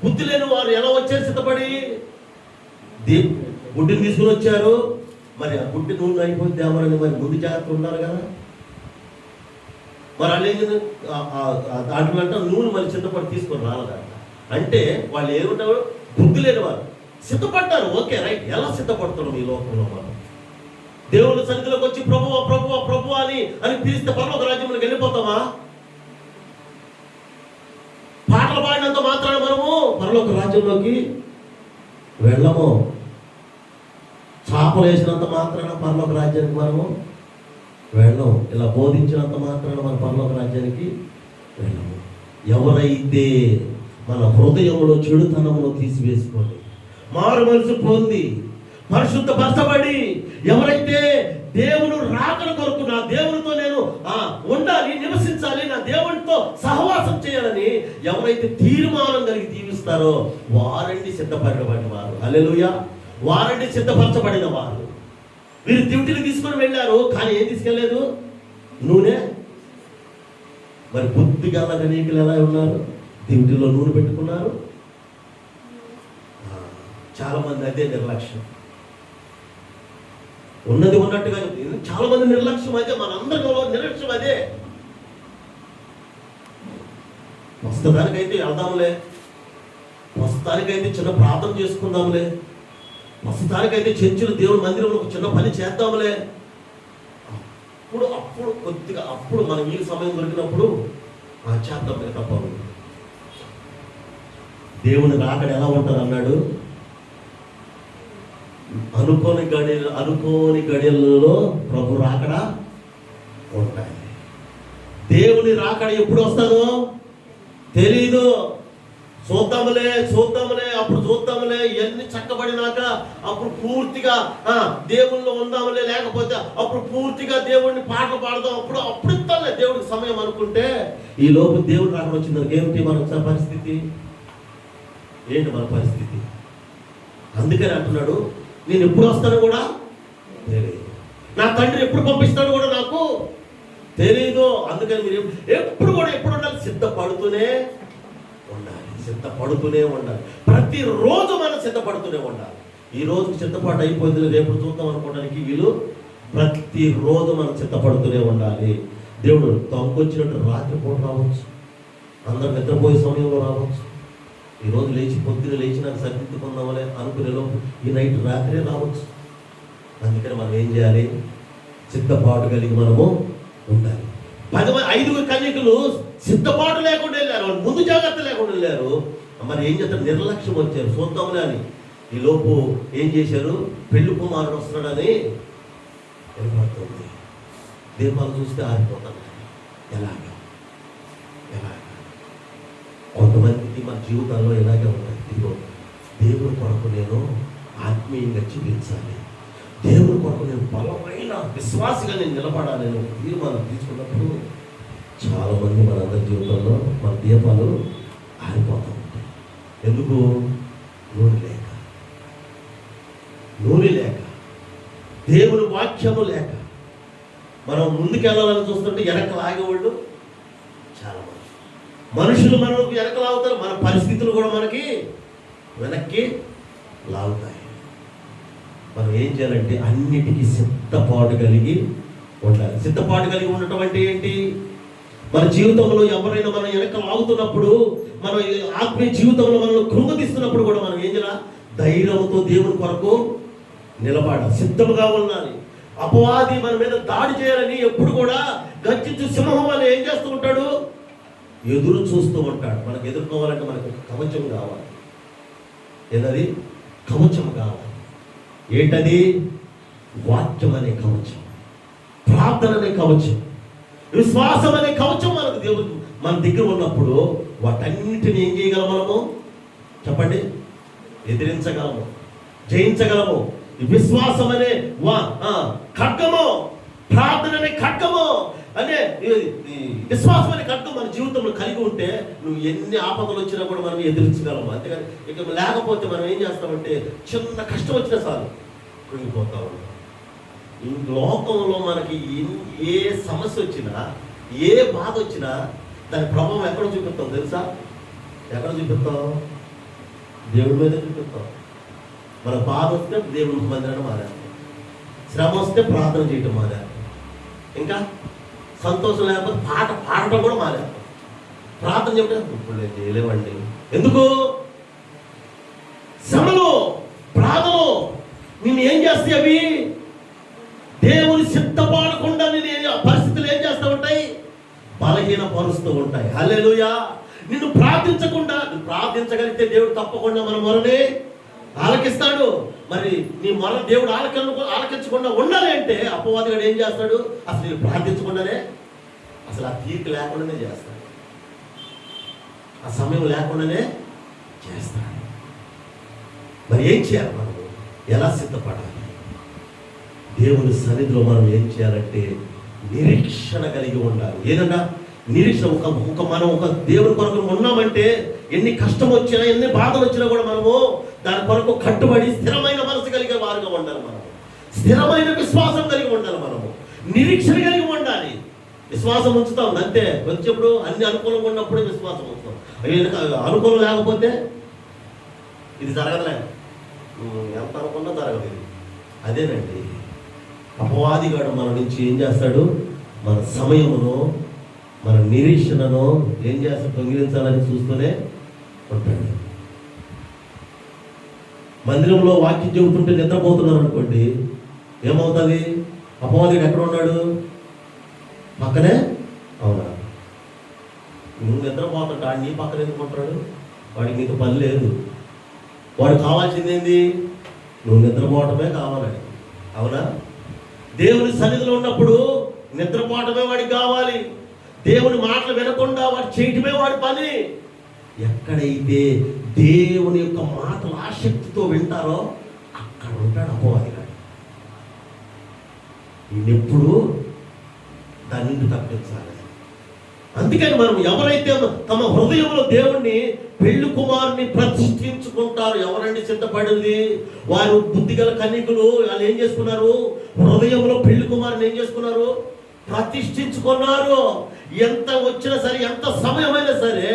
బుద్ధి లేని వారు ఎలా వచ్చారు? సిద్ధపడి గుడ్డిని తీసుకుని వచ్చారు. మరి ఆ గుడ్డి నూనె అయిపోయింది ఏమని మరి ముందు జాగ్రత్త ఉన్నారు కదా. మరి అలాగే దాంట్లో నూనె మరి సిద్ధపడి తీసుకొని రాలేదంట. అంటే వాళ్ళు ఏమంటారు? బుద్ధి లేని వారు. సిద్ధపడ్డారు. Okay, right. ఎలా సిద్ధపడుతున్నాం ఈ లోకంలో మనం? దేవుని సన్నిధిలోకి వచ్చి ప్రభువా ప్రభువా ప్రభువా అని పిలిస్తే పరలోక రాజ్యంలోకి వెళ్ళిపోతామా? పాటలు పాడినంత మాత్రాన మనము పరలోక రాజ్యంలోకి వెళ్ళము. చాపలు వేసినంత మాత్రాన పరలోక రాజ్యానికి మనము వెళ్ళము. ఇలా బోధించినంత మాత్రాన మన పరలోక రాజ్యానికి వెళ్ళము. ఎవరైతే మన హృదయంలో చెడుతనమును తీసివేసుకొని మారు మనసు పొంది పరిశుద్ధపరచబడి, ఎవరైతే దేవుడు రాకడ కొరకు నా దేవునితో నేను ఉండాలి, నివసించాలి, నా దేవునితో సహవాసం చేయాలని ఎవరైతే తీర్మానం కలిగి జీవిస్తారో వారండి సిద్ధపడిన వారు. హల్లెలూయా. వారండి సిద్ధపరచబడిన వారు. వీరు డ్యూటీలు తీసుకొని వెళ్ళారు, కానీ ఏం తీసుకెళ్ళలేదు? నూనె. మరి బుద్ధి గల అనేకులు ఎలా ఉన్నారు? డ్యూటీలో నూనె పెట్టుకున్నారు. చాలా మంది అదే నిర్లక్ష్యం. ఉన్నది ఉన్నట్టుగా చాలా మంది నిర్లక్ష్యం అదే. మనందరిలో నిర్లక్ష్యం అదే. ప్రస్తుతానికైతే వెళ్దాంలే, ప్రస్తుతానికైతే చిన్న ప్రార్థన చేసుకుందాంలే, ప్రస్తుతానికైతే చర్చిలో దేవుని మందిరంలో ఒక చిన్న పని చేద్దాంలే. అప్పుడు కొద్దిగా అప్పుడు మనం ఈ సమయం దొరికినప్పుడు చేద్దాం తప్ప. దేవుని రాకడ ఎలా ఉంటుంది అన్నాడు? అనుకోని గడియలలో ప్రభు రాకడ ఉంటాయి. దేవుని రాకడ ఎప్పుడు వస్తుందో తెలీదు. చూద్దాములే అప్పుడు చూద్దాములే, ఇవన్నీ చక్కబడినాక అప్పుడు పూర్తిగా దేవుళ్ళు ఉందాములే, లేకపోతే అప్పుడు పూర్తిగా దేవుడిని పాటలు పాడదాం, అప్పుడు ఇస్తాలే దేవుడికి సమయం అనుకుంటే ఈ లోపు దేవుడు రాకడ వచ్చింది. ఏమిటి మన పరిస్థితి? ఏంటి మన పరిస్థితి? అందుకని అంటున్నాడు, నేను ఎప్పుడు వస్తాను కూడా తెలియదు, నా తండ్రి ఎప్పుడు పంపిస్తాడు కూడా నాకు తెలీదు. అందుకని మీరు ఎప్పుడు ఉండాలి? సిద్ధపడుతూనే ఉండాలి. ప్రతిరోజు మనం సిద్ధపడుతూనే ఉండాలి. ఈ రోజుకి సిద్ధపాటు అయిపోయింది, రేపు చూద్దాం అనుకోవడానికి వీళ్ళు ప్రతిరోజు మనం సిద్ధపడుతూనే ఉండాలి. దేవుడు తొంగొచ్చినట్టు రాత్రిపూట రావచ్చు, అందరు నిద్రపోయే సమయంలో రావచ్చు. ఈరోజు పొద్దున లేచి నాకు సరిదిద్దుకుందామని అనుకునే లోపు ఈ నైట్ రాత్రే రావచ్చు. అందుకని మనం ఏం చేయాలి? సిద్ధపాటు కలిగి మనము ఉండాలి. 5 కన్యకులు సిద్ధపాటు లేకుండా వెళ్ళారు, ముందు జాగ్రత్త లేకుండా వెళ్ళారు. మరి ఏం చేస్తారు? నిర్లక్ష్యం వచ్చారు. చూద్దాంలే అని. ఈ లోపు ఏం చేశారు? పెళ్లి కుమారుడు వస్తున్నాడని వెళ్ళబడుతుంది. దీపాలు చూస్తే ఆరిపోతాను. ఎలాగా కొంతమందికి మన జీవితాల్లో ఎలాగే ఉంటుంది. ఇదిగో దేవుని కొరకు నేను ఆత్మీయంగా జీవించాలి, దేవుని కొరకు నేను బలమైన విశ్వాసిగా నేను నిలబడాలి అని తీర్మానం తీసుకున్నప్పుడు చాలామంది మనందరి జీవితంలో మన దీపాలు ఆరిపోతూ ఉంటాయి. ఎందుకు? నూనె లేక, దేవుని వాక్యము లేక. మనం ముందుకెళ్ళాలని చూస్తుంటే వెనక లాగేవాళ్ళు చాలా మంది. మనుషులు మనకు వెనక లాగుతారు, మన పరిస్థితులు కూడా మనకి వెనక్కి లాగుతాయి. మనం ఏం చేయాలంటే అన్నిటికీ సిద్ధపాటు కలిగి ఉండాలి. సిద్ధపాటు కలిగి ఉండటం అంటే ఏంటి? మన జీవితంలో ఎవరైనా మనం వెనక లాగుతున్నప్పుడు, మన ఆత్మీయ జీవితంలో మనల్ని కృంగతీస్తున్నప్పుడు కూడా మనం ఏం చేయాలి? ధైర్యంతో దేవుని కొరకు నిలబడాలి, సిద్ధంగా ఉండాలి. అపవాది మన మీద దాడి చేయాలని ఎప్పుడు కూడా గర్జించు సింహం వల్ల ఏం చేస్తూ ఉంటాడు? ఎదురు చూస్తూ ఉంటాడు. మనకు ఎదుర్కోవాలంటే మనకు కవచం కావాలి. ఏదది? కవచం కావాలి. ఏంటది? వాక్యం అనే కవచం, ప్రార్థన అనే కవచం, విశ్వాసం అనే కవచం మనకు దేవుడు మన దగ్గర ఉన్నప్పుడు వాటన్నిటిని ఏం చేయగలం? మనము చెప్పండి, ఎదిరించగలము, జయించగలము. విశ్వాసం అనే ఖడ్గము, ప్రార్థన అనే ఖడ్గము, అంటే విశ్వాసం అనే ఖడ్గం మన జీవితంలో కలిగి ఉంటే నువ్వు ఎన్ని ఆపదలు వచ్చినా కూడా మనం ఎదిరించగలము. అంతేగాని ఇక లేకపోతే మనం ఏం చేస్తామంటే చిన్న కష్టం వచ్చినా చాలు కృంగిపోతా ఉంటాం. ఈ లోకంలో మనకి ఏ సమస్య వచ్చినా, ఏ బాధ వచ్చినా దాని ప్రభావం ఎక్కడ చూపిస్తాం తెలుసా? ఎక్కడ చూపిస్తాం? దేవుడి మీద చూపిస్తాం. మన బాధ వస్తే దేవుడికి మందిరాన్ని మారారు, శ్రమ వస్తే ప్రార్థన చేయటం మారారు, ఇంకా సంతోషం లేకపోతే పాడటం కూడా మారారు. ప్రార్థన చెప్పడం ఇప్పుడు నేను చేయలేమండి. ఎందుకు? శ్రమలో అవి దేవుని సిద్ధపడకుండా పరిస్థితులు ఏం చేస్తూ ఉంటాయి? బలహీనపరుస్తూ ఉంటాయి. హల్లెలూయా. నిన్ను ప్రార్థించగలిగితే దేవుడు తప్పకుండా మన మొరని ఆలకిస్తాడు. మరి నీ మొర దేవుడు ఆలకించకుండా ఉండాలి అంటే అపవాదిగాడు ఏం చేస్తాడు? అసలు నేను ప్రార్థించకుండానే అసలు ఆ తీర్పు లేకుండానే చేస్తాడు, ఆ సమయం లేకుండానే చేస్తాడు. మరి ఏం చేయాలి? మనం ఎలా సిద్ధపడాలి? దేవుని సన్నిధిలో మనం ఏం చేయాలంటే నిరీక్షణ కలిగి ఉండాలి. ఏదన్నా నిరీక్షణ, మనం ఒక దేవుని కొరకు ఉన్నామంటే ఎన్ని కష్టం వచ్చినా ఎన్ని బాధలు వచ్చినా కూడా మనము దాని కొరకు కట్టుబడి స్థిరమైన మనసు కలిగే వారుగా ఉండాలి. మనము స్థిరమైన విశ్వాసం కలిగి ఉండాలి. మనము నిరీక్షణ కలిగి ఉండాలి. విశ్వాసం ఉంచుతాం అంతే. వచ్చేప్పుడు అన్ని అనుకూలంగా ఉన్నప్పుడే విశ్వాసం ఉంచుతాం. అనుకూలం లేకపోతే ఇది జరగదులే, ఎంత అనుకున్నా జరగదు. ఇది అదేనండి, అపవాదిగాడు మన నుంచి ఏం చేస్తాడు? మన సమయమును, మన నిరీక్షణను ఏం చేస్తాడు? దొంగిలించాలని చూస్తూనే ఉంటాడు. మందిరంలో వాక్యం చెబుతుంటే నిద్రపోతున్నారు అనుకోండి, ఏమవుతుంది? అపవాదిగాడు ఎక్కడ ఉన్నాడు? పక్కనే. అవునా? నువ్వు నిద్రపోతుంటా నీ పక్కన ఎందుకు ఉంటాడు? వాడికి నీకు పని లేదు. వాడు కావాల్సింది ఏంది? నువ్వు నిద్రపోవటమే కావాలని. అవునా? దేవుని సన్నిధిలో ఉన్నప్పుడు నిద్రపోవటమే వాడికి కావాలి. దేవుని మాటలు వినకుండా వాడు చేయటమే వాడి పని. ఎక్కడైతే దేవుని యొక్క మాటలు ఆసక్తితో వింటారో అక్కడ ఉంటాడు అపవాదిగాడు. ఈయనెప్పుడు దాని నుండి తప్పించాలి. అందుకని మనం ఎవరైతే తమ హృదయంలో దేవుణ్ణి పెళ్లి కుమారుని ప్రతిష్ఠించుకుంటారు, ఎవరండి సిద్ధపడింది? వారు బుద్ధిగల కన్యకులు. వాళ్ళు ఏం చేసుకున్నారు? హృదయంలో పెళ్లి కుమారుని ఏం చేసుకున్నారు? ప్రతిష్ఠించుకున్నారు. ఎంత వచ్చినా సరే, ఎంత సమయమైనా సరే,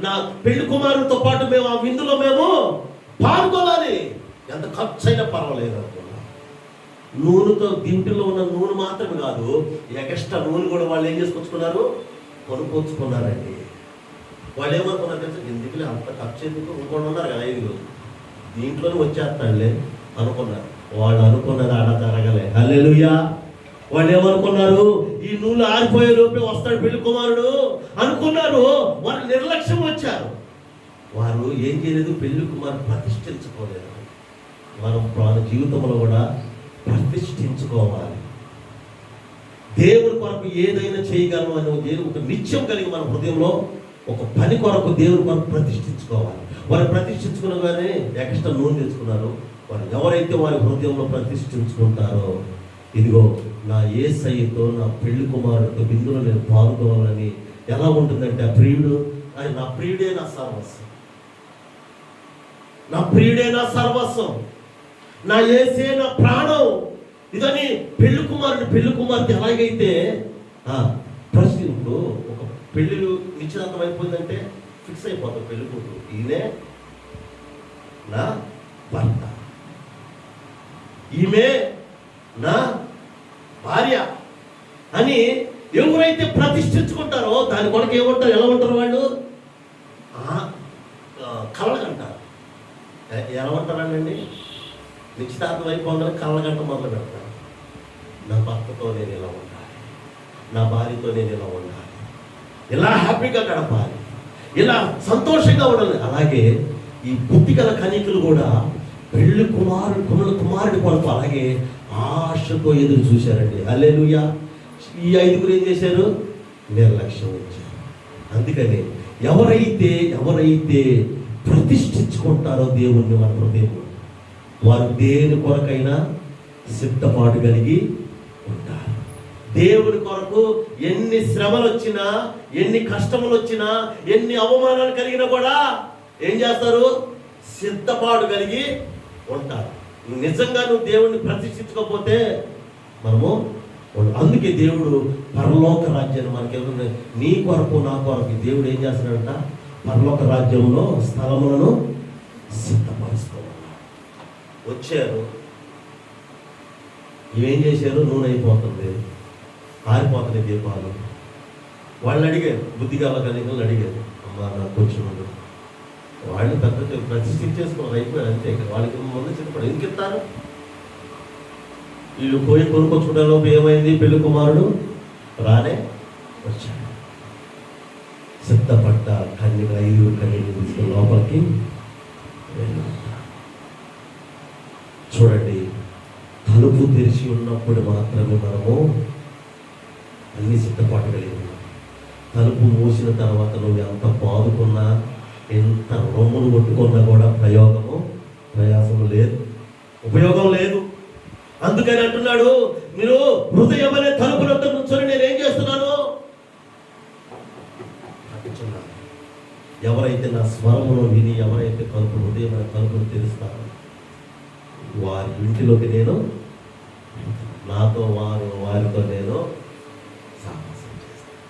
నా పెళ్లి కుమారునితో పాటు మేము ఆ విందులో మేము పాల్గొనాలి. ఎంత ఖర్చు అయినా పర్వాలేదు అనుకున్నా. నూనెతో దింటిలో ఉన్న నూనె మాత్రమే కాదు, ఎక్స్ట్రా నూనె కూడా వాళ్ళు ఏం చేసుకొచ్చుకున్నారు? కొనుక్కొచ్చుకున్నారండి. వాళ్ళు ఏమనుకున్నారు తెలుసు? ఎందుకులే అంత ఖర్చు ఎందుకు, ఇంకొని ఉన్నారు కదా 5 దీంట్లోనే వచ్చేస్తాడులే అనుకున్నారు. వాళ్ళు అనుకున్నది ఆడ జరగలే. హల్లెలూయా. వాళ్ళు ఏమనుకున్నారు? ఈ నూనె ఆరిపోయే లోపే వస్తాడు పెళ్లి కుమారుడు అనుకున్నారు. వారు నిర్లక్ష్యం వచ్చారు. వారు ఏం చేయలేదు? పెళ్లి కుమారుడు ప్రతిష్ఠించుకోలేదు. మనం మన జీవితంలో కూడా ప్రతిష్ఠించుకోవాలి. దేవుని కొరకు ఏదైనా చేయగలము అని ఒక నిత్యం కలిగి మన హృదయంలో ఒక పని కొరకు దేవుని కొరకు ప్రతిష్ఠించుకోవాలి. వారు ప్రతిష్ఠించుకునగానే ఎక్స్ట్రా నూనె తెచ్చుకున్నారు. వారు ఎవరైతే వారి హృదయంలో ప్రతిష్ఠించుకుంటారో, ఇదిగో నా యేసయ్యతో, నా పెళ్లి కుమారుడితో విందులో నేను పాల్గొవాలని ఎలా ఉంటుందంటే, ఆ ప్రియుడు ఆయన నా ప్రియుడే నా సర్వస్వం, నా ప్రియుడే నా సర్వస్వం, నా యేసే నా ప్రాణం. ఇదని పెళ్లి కుమార్తె ఎలాగైతే ఇప్పుడు ఒక పెళ్లి నిశ్చితార్థం అయిపోయిందంటే ఫిక్స్ అయిపోతాం పెళ్లి కూతురు, ఈయనే నా భర్త, ఈమె నా భార్య అని ఎవరైతే ప్రతిష్ఠించుకుంటారో దాని కొరకు ఏమంటారు? ఎలా ఉంటారు వాళ్ళు? కళ్ళగంటారు. ఎలా ఉంటారండి? నిశ్చితార్థం అయిపోగానే కళ్ళగంట మొదలు పెడతారు. నా భర్తతో నేను ఇలా ఉండాలి, నా భార్యతో నేను ఇలా ఉండాలి, ఇలా హ్యాపీగా గడపాలి, ఇలా సంతోషంగా ఉండాలి. అలాగే ఈ బుద్ధిగల కన్యకులు కూడా పెళ్లి కుమారుడి కొరకు అలాగే ఆశతో ఎదురు చూశారండి. హల్లెలూయా. ఈ 5 ఏం చేశారు? నిర్లక్ష్యం వచ్చారు. అందుకని ఎవరైతే ప్రతిష్ఠించుకుంటారో దేవుణ్ణి మన హృదయంలో, వారు దేని కొరకైనా సిద్ధపాటు కలిగి ఉంటారు. దేవుని కొరకు ఎన్ని శ్రమలు వచ్చినా, ఎన్ని కష్టములు వచ్చినా, ఎన్ని అవమానాలు కలిగినా కూడా ఏం చేస్తారు? సిద్ధపాటు కలిగి ఉంటారు. నిజంగా నువ్వు దేవుణ్ణి ప్రతిష్ఠించుకోకపోతే మనము, అందుకే దేవుడు పరలోక రాజ్యాన్ని మనకేమన్నా నీ కొరకు నా కొరకు దేవుడు ఏం చేస్తున్నాడంట? పరలోక రాజ్యంలో స్థలములను సిద్ధపరుస్తున్నాడు. వచ్చారు, ఇవేం చేశారు? నూనె అయిపోతుంది, ఆరిపోతుంది దీపాలు. వాళ్ళు అడిగారు, బుద్ధిగా కనికలు అడిగారు, అమ్మా నాకు కొంచెం వాళ్ళు పెద్ద ప్రతిష్ఠించేసుకోవాలి, అయిపోయారు అంతే. వాళ్ళకి ముందు చిన్నపడు ఎందుకు ఇస్తారు? వీళ్ళు పోయి కొనుక్కొచ్చుకోవడంలోపు ఏమైంది? పెళ్లి కుమారుడు రానే వచ్చాడు. సిద్ధపడ్డ కన్యక 5 కన్యలు తీసుకుని లోపలికి వెళ్ళాడు. చూడండి, తలుపు తెరిచి ఉన్నప్పుడు మాత్రమే మనము అన్ని సిద్ధపాటు కలిగి ఉన్నాం. తలుపు మూసిన తర్వాత నువ్వు ఎంత బాదుకున్నా, ఎంత రొమ్మును కొట్టుకున్నా కూడా ప్రయాసం లేదు, ఉపయోగం లేదు. అందుకని అంటున్నాడు, మీరు హృదయం అనే తలుపునంతా కూర్చొని నేనేం చేస్తున్నాను? ఎవరైతే నా స్వరమును విని ఎవరైతే హృదయం అనే తలుపును తెరుస్తారో వారి ఇంటిలోకి నేను, నాతో వారు, వారితో నేను సాహసం చేస్తాను.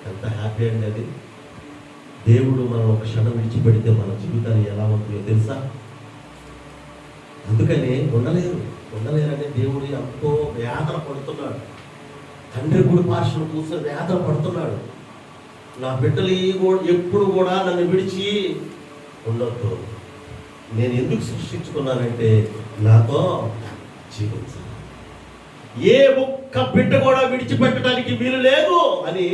ఎంత హ్యాపీ అండి అది. దేవుడు మనం ఒక క్షణం విడిచిపెడితే మన జీవితాలు ఎలా ఉంటుందో తెలుసా? అందుకని ఉండలేరని దేవుడు ఎంతో వేదన పడుతున్నాడు. తండ్రి గుడి పార్శ్వను కూర్చొని వేదన పడుతున్నాడు. నా బిడ్డలు ఎప్పుడు కూడా నన్ను విడిచి ఉండొద్దు. నేను ఎందుకు సృష్టించుకున్నానంటే నాతో జీవించాలి. ఏ ఒక్క బిడ్డ కూడా విడిచిపెట్టడానికి వీలు లేదు అని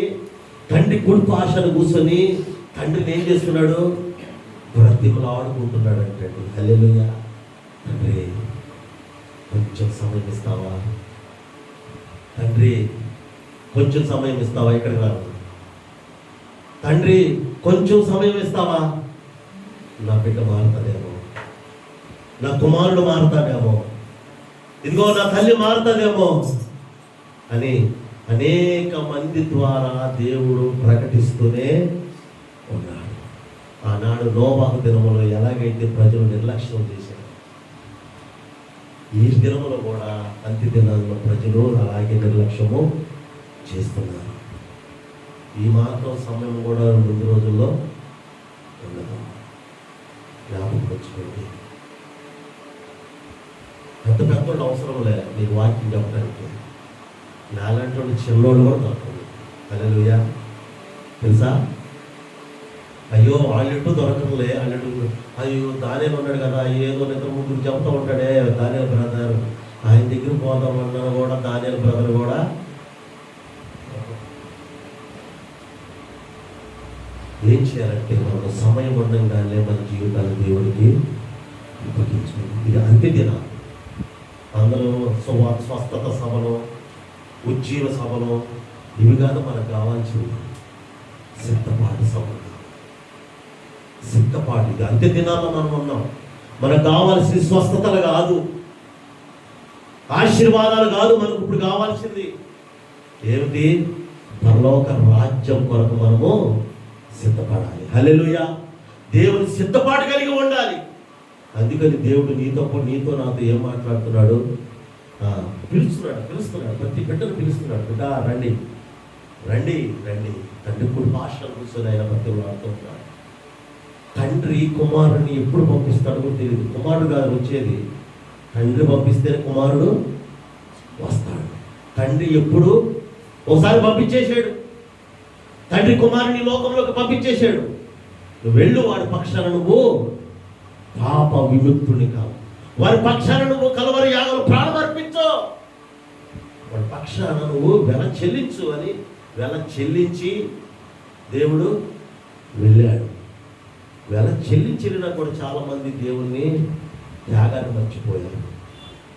తండ్రి కుడి ఆశను కూర్చొని తండ్రిని ఏం చేస్తున్నాడు? బ్రతిమలు ఆడుకుంటున్నాడు అంటే. హల్లెలూయా. తండ్రి కొంచెం సమయం ఇస్తావా? తండ్రి కొంచెం సమయం ఇస్తావా? ఇక్కడికి రా. తండ్రి కొంచెం సమయం ఇస్తావా? నా బిడ్డ మారుతుందేమో, నా కుమారుడు మారుతాడేమో, ఇదిగో నా తల్లి మారుతుందేమో అని అనేక మంది ద్వారా దేవుడు ప్రకటిస్తూనే ఉన్నాడు. ఆనాడు నోవాహు దినములో ఎలాగైతే ప్రజలు నిర్లక్ష్యం చేశారు, ఈ దినములో కూడా అంత్య దినాల్లో ప్రజలు అలాగే నిర్లక్ష్యము చేస్తున్నారు. ఈ మాత్రం సమయం కూడా ముందు రోజుల్లో ఉండదు. జ్ఞాపకం తెచ్చుకోండి. పెద్దోళ్ళు అవసరం లేదు మీకు వాక్యం చెప్పడానికి. నాలాంటి వాళ్ళు చిన్నోళ్ళు కూడా దొరకదు. హల్లెలూయా. తెలుసా? అయ్యో వాళ్ళెట్టు దొరకలే, వాళ్ళెట్టు అయ్యో దానేలు ఉన్నాడు కదా, ఏదో నిద్ర ముగ్గురు చెప్తూ ఉంటాడే దానేలు బ్రదర్, ఆయన దగ్గర పోదామన్నా కూడా దానేలు బ్రదర్ కూడా. ఏం చేయాలంటే మనం సమయం ఉండగానే మన జీవితాన్ని దేవుడికి అప్పగించుకోండి. ఇది అంత్య దినాలు. అందరూ స్వస్థత సభలో, ఉజ్జీవ సభలో ఇవి కాదు మనకు కావాల్సింది. సిద్ధపాటు సభలు, సిద్ధపాటు. ఇది అంత్య దినాల్లో మనం ఉన్నాం. మనకు కావాల్సింది స్వస్థతలు కాదు, ఆశీర్వాదాలు కాదు. మనకు ఇప్పుడు కావాల్సింది ఏమిటి? పరలోక రాజ్యం కొరకు మనము సిద్ధపడాలి. హల్లెలూయా. దేవుని సిద్ధపాటు కలిగి ఉండాలి. అందుకని దేవుడు నీతో నాతో ఏం మాట్లాడుతున్నాడు? పిలుస్తున్నాడు. ప్రతి బిడ్డను పిలుస్తున్నాడు. బిడ్డ రండి రండి రండి. తండ్రి కుడి భాషలు కూర్చొని ఆయన ప్రతి మాట్లాడుతున్నాడు. తండ్రి కుమారుడిని ఎప్పుడు పంపిస్తాడో తెలియదు. కుమారుడు గారు వచ్చేది, తండ్రి పంపిస్తే కుమారుడు వస్తాడు. తండ్రి ఎప్పుడు ఒకసారి పంపించేశాడు. తండ్రి కుమారుని లోకంలోకి పంపించేశాడు. నువ్వు వెళ్ళు, వాడి పక్షాన నువ్వు పాప విముక్తుని కావు. వారి పక్షాన నువ్వు కలవరి యాగంలో ప్రాణం అర్పించు. వాడి పక్షాన నువ్వు వెల చెల్లించు అని వెల చెల్లించి దేవుడు వెళ్ళాడు. వెల చెల్లించినా కూడా చాలామంది దేవుణ్ణి త్యాగాన్ని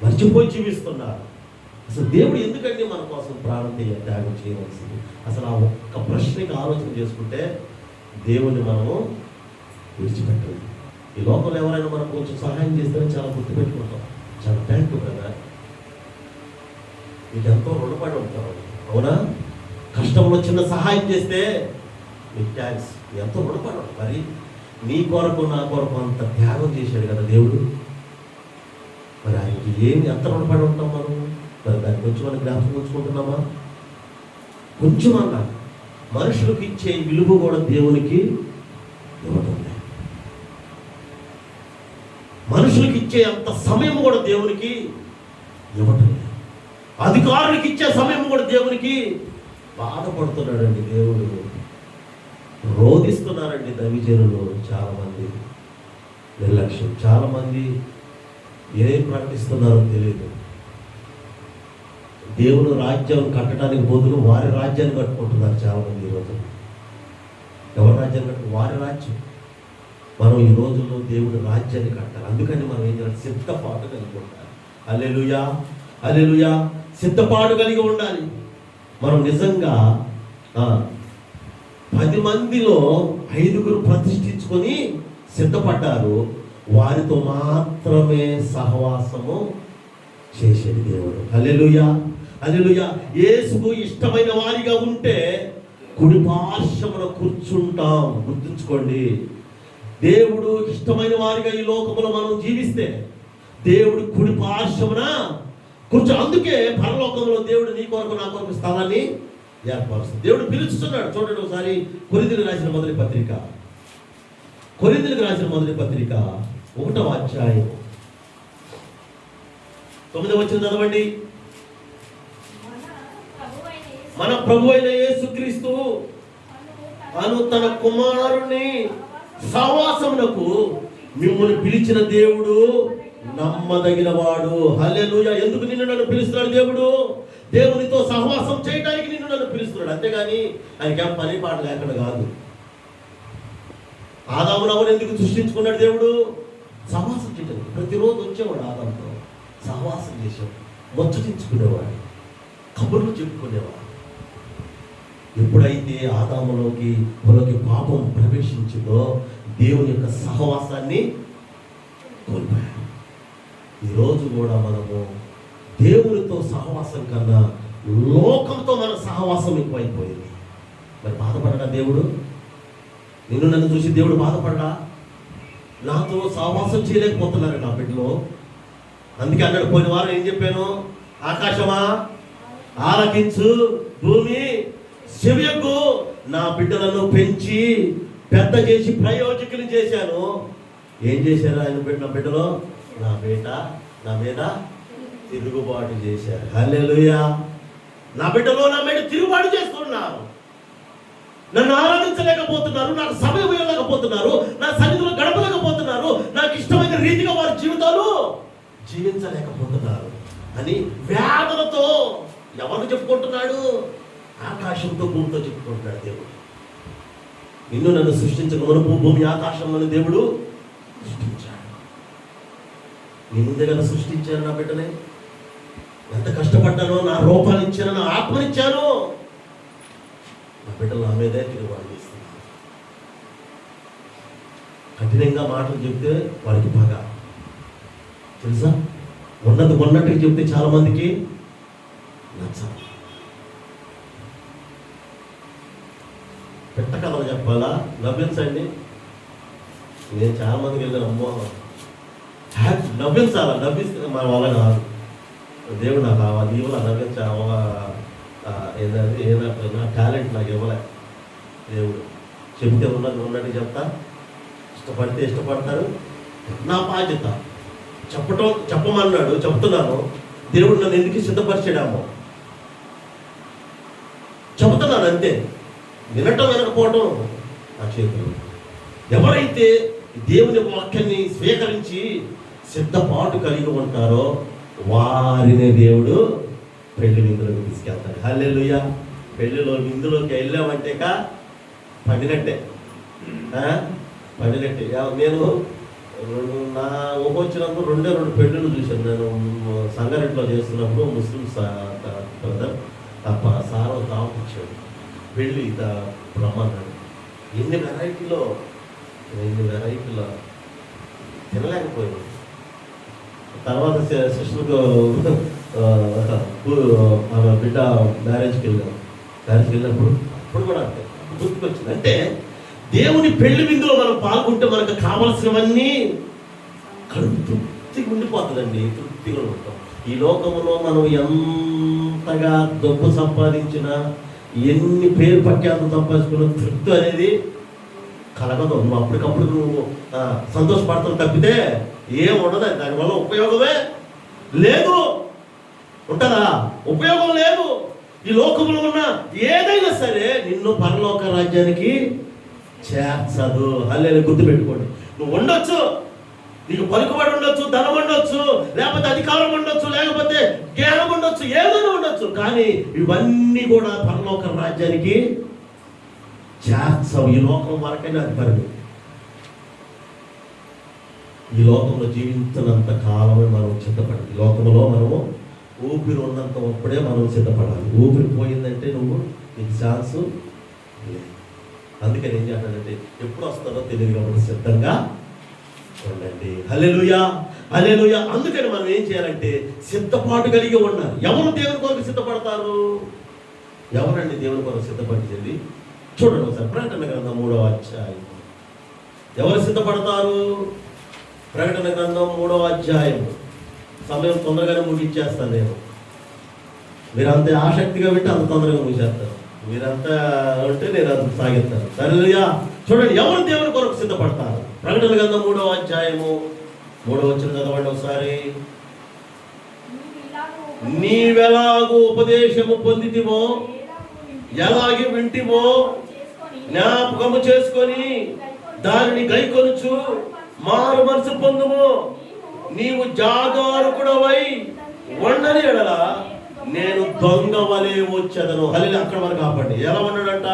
మర్చిపోయి జీవిస్తున్నారు. అసలు దేవుడు ఎందుకంటే మన కోసం ప్రాణం త్యాగం చేయవలసింది? అసలు ఆ ఒక్క ప్రశ్నకి ఆలోచన చేసుకుంటే దేవుణ్ణి మనము విడిచిపెట్టలేదు. ఈ లోకంలో ఎవరైనా మనం కొంచెం సహాయం చేస్తేనే చాలా గుర్తుపెట్టుకుంటాం. చాలా థ్యాంక్ యూ కదా, మీకు ఎంతో రుణపడి ఉంటాం. అవునా? కష్టంలో చిన్న సహాయం చేస్తే మీకు థ్యాంక్స్, ఎంతో రుణపడి ఉంటాం. మరి నీ కొరకు నా కొరకు అంత త్యాగం చేశాడు కదా దేవుడు. మరి ఆయనకి ఏమి ఎంత రుణపడి ఉంటాం మనం? మరి దాన్ని కొంచెం మనం జ్ఞాపకం ఉంచుకుంటున్నామా? కొంచెం అన్నా మనుషులకు ఇచ్చే విలువ కూడా దేవునికి ఇవ్వడం లేదు. మనుషులకు ఇచ్చే అంత సమయం కూడా దేవునికి ఇవ్వటం లేదు. అధికారులకు ఇచ్చే సమయం కూడా దేవునికి బాధపడుతున్నాడండి. దేవుడు రోధిస్తున్నారండి దైవజనులు. చాలామంది నిర్లక్ష్యం, చాలామంది ఏం ప్రకటిస్తున్నారో తెలియదు. దేవుని రాజ్యం కట్టడానికి బదులు వారి రాజ్యాన్ని కట్టుకుంటున్నారు చాలామంది ఈరోజు. ఎవరి రాజ్యాన్ని వారి రాజ్యం. మనం ఈ రోజుల్లో దేవుడి రాజ్యాన్ని కట్టాలి. అందుకని మనం ఏం చేయాలి? సిద్ధపాటు కలిగి ఉండాలి. హల్లెలూయా, హల్లెలూయా. సిద్ధపాటు కలిగి ఉండాలి. మనం నిజంగా 10 మందిలో 5గురు ప్రతిష్ఠించుకొని సిద్ధపడ్డారు. వారితో మాత్రమే సహవాసము చేసేది దేవుడు. హల్లెలూయా, హల్లెలూయా. యేసుకు ఇష్టమైన వారిగా ఉంటే కుడి పార్శ్వమున కూర్చుంటాం. గుర్తుంచుకోండి, దేవుడు ఇష్టమైన వారిగా ఈ లోకములో మనం జీవిస్తే దేవుడు కుడి పార్శ్వమున కూర్చో. అందుకే పరలోకంలో దేవుడు నీ కొరకు నా కొరకు స్థలాన్ని ఏర్పరుస్తుంది. దేవుడు పిలుస్తున్నాడు. చూడండి ఒకసారి కొరింథీయులకు రాసిన మొదటి పత్రిక, కొరింథీయులకు రాసిన మొదటి పత్రిక 1వ అధ్యాయం 9వ వచనం చదవండి. మన ప్రభు అయిన యేసుక్రీస్తు అను తన కుమారుని సహవాసమునకు మిమ్మల్ని పిలిచిన దేవుడు నమ్మదగిన వాడు. హల్లెలూయా. ఎందుకు నిన్ను నన్ను పిలుస్తున్నాడు దేవుడు? దేవునితో సహవాసం చేయడానికి నిన్ను నన్ను పిలుస్తున్నాడు. అంతేగాని ఆయనకేం పని పాట లేకుండా కాదు. ఆదాము నవ్వును ఎందుకు సృష్టించుకున్నాడు దేవుడు? సహవాసం చేయడానికి. ప్రతిరోజు వచ్చేవాడు ఆదాముతో సహవాసం చేసేవాడు, ముచ్చటించుకునేవాడు, కబుర్లు చెప్పుకునేవాడు. ఎప్పుడైతే ఆదాములోకి పాపం ప్రవేశించిందో దేవుని యొక్క సహవాసాన్ని కోల్పోయాడు. ఈరోజు కూడా మనము దేవునితో సహవాసం కన్నా లోకంతో మన సహవాసం ఎక్కువైపోయింది. మరి బాధపడడా దేవుడు? నిన్ను నన్ను చూసి దేవుడు బాధపడడా? నాతో సహవాసం చేయలేకపోతున్నారు నా బిడ్డలో. అందుకే అన్నాడు పోయిన వారం ఏం చెప్పాను? ఆకాశమా ఆలకించు, భూమి చెవియకు, నా బిడ్డలను పెంచి పెద్ద చేసి ప్రయోజకులు చేశాను. ఏం చేశారు ఆయన నా బిడ్డలో? నా మీద తిరుగుబాటు చేశారు. హల్లెలూయా. నా బిడ్డలో నా మీద తిరుగుబాటు చేస్తున్నారు. నన్ను ఆరాధించలేకపోతున్నారు, నాకు సమయం ఇవ్వలేకపోతున్నారు, నా సన్నిధిలో గడపలేకపోతున్నారు, నాకు ఇష్టమైన రీతిగా వారి జీవితాలు జీవించలేకపోతున్నారు అని వేదనతో ఎవరు చెప్పుకుంటున్నాడు? ఆకాశంతో భూమితో చెప్పుకుంటున్నాడు దేవుడు. నిన్ను నన్ను సృష్టించక మునుపు భూమి ఆకాశంలోని దేవుడు సృష్టించాడు. నీ ముందే కదా సృష్టించాను నా బిడ్డనే. ఎంత కష్టపడ్డానో, నా రూపాన్ని ఇచ్చాను, నా ఆత్మనిచ్చాను. నా బిడ్డలు నా మీదే తిరుగుబాటు చేస్తున్నారు. కఠినంగా మాటలు చెప్తే వారికి బాగా తెలుసా? ఉన్నట్టుగా చెప్తే చాలా మందికి నచ్చదు. పెట్ట కథలు చెప్పాలా? నవ్వించండి. నేను చాలా మందికి వెళ్ళాను. అమ్మో నవ్వించాలా? నవ్విస్తే మన వల్ల కాదు. దేవుడు నాకు కావాలి, ఇవ్వాల నవ్వించావా? ఏదైనా టాలెంట్ నాకు ఇవ్వలే దేవుడు. చెప్తే ఉన్నట్టు చెప్తా. ఇష్టపడితే ఇష్టపడతారు. నా బాధ్యత చెప్పమన్నాడు, చెప్తున్నాను. దేవుడు నన్ను ఎందుకు సిద్ధపరిచాడేమో చెబుతున్నాను అంతే. వినటం వినకపోవటం నా చేతులు. ఎవరైతే దేవుని వాక్యాన్ని స్వీకరించి సిద్ధపాటు కలిగి ఉంటారో వారిని దేవుడు పెళ్లి విందులోకి తీసుకెళ్తాడు. హల్లెలూయా. పెళ్లిలో విందులోకి వెళ్ళామంటే పండినట్టే. నేను నా ఊహ వచ్చినప్పుడు 2 పెళ్ళిళ్ళు చూశాను. నేను సంగారెడ్డిలో చేస్తున్నప్పుడు ముస్లిం బ్రదర్ సారో తాపించాడు. పెళ్ళి రమ్మన్నాడు. ఎన్ని వెరైటీలో తినలేకపోయింది. తర్వాత సిస్టర్కు మన బిడ్డ మ్యారేజ్కి వెళ్ళినప్పుడు అప్పుడు కూడా అంటే గుర్తుకొచ్చింది. అంటే దేవుని పెళ్లి విందులో మనం పాల్గొంటే మనకు కావలసినవన్నీ కడుపు తృప్తిగా ఉండిపోతుందండి. తృప్తిగా ఉంటాం. ఈ లోకంలో మనం ఎంతగా డబ్బు సంపాదించినా, ఎన్ని పేరు ప్రఖ్యాతం సంపాదించుకున్న తృప్తి అనేది కలగదు. నువ్వు అప్పటికప్పుడు నువ్వు సంతోషపడతావు తప్పితే ఏం ఉండదు. దానివల్ల ఉపయోగమే లేదు. ఉంటుందా? ఉపయోగం లేదు. ఈ లోకంలో ఉన్న ఏదైనా సరే నిన్ను పరలోక రాజ్యానికి చేర్చదు. హల్లెలూయా. గుర్తుపెట్టుకోండి. నువ్వు ఉండొచ్చు, నీకు పలుకుబడి ఉండొచ్చు, ధనం ఉండొచ్చు, లేకపోతే అధికారం ఉండొచ్చు, లేకపోతే జ్ఞానం ఉండొచ్చు, ఏదైనా ఉండొచ్చు, కానీ ఇవన్నీ కూడా పరలోక రాజ్యానికి చేర్చవు. ఈ లోకం వరకైనా అది పరిమితి. ఈ లోకంలో జీవించినంత కాలమే మనం సిద్ధపడాలి. ఈ లోకంలో మనము ఊపిరి ఉన్నంత అప్పుడే మనం సిద్ధపడాలి. ఊపిరి పోయిందంటే నీకు ఛాన్స్ లేదు. అందుకని ఏం చేస్తాడంటే ఎప్పుడు వస్తారో తెలియదు కాబట్టి సిద్ధంగా ఉండండి. హల్లెలూయా, హల్లెలూయా. అందుకని మనం ఏం చేయాలంటే సిద్ధపాటు కలిగి ఉండాలి. ఎవరు దేవుని కొరకు సిద్ధపడతారు? ఎవరండి దేవుని కొరకు సిద్ధపరిచేది? చూడండి ఒకసారి ప్రకటన గ్రంథం 3వ అధ్యాయం. ఎవరు సిద్ధపడతారు? ప్రకటన గ్రంథం 3వ అధ్యాయం. సమయం తొందరగానే ముగించేస్తాను నేను. మీరంత ఆసక్తిగా వింటే అంత తొందరగా ముగిసేస్తాను. మీరంతా ఉంటే నేను అంత సాగిస్తాను. సరేగా చూడండి, ఎవరు దేవుని కొరకు సిద్ధపడతారు? ప్రకటన గ్రంథం 3వ అధ్యాయము 3వ వచనం చదవండి ఒకసారి. నీవెలాగూ ఉపదేశము పొందితివో, ఎలాగే వింటివో జ్ఞాపకము చేసుకొని దానిని గైకొనుచు మారు మనసు పొందుము. నీవు జాగరూకుడవై ఉండని ఎడల నేను దొంగ వలె వచ్చేదను. హల్లెలూయా. అక్కడ వరకు కాపండి. ఎలా ఉన్నాడంట?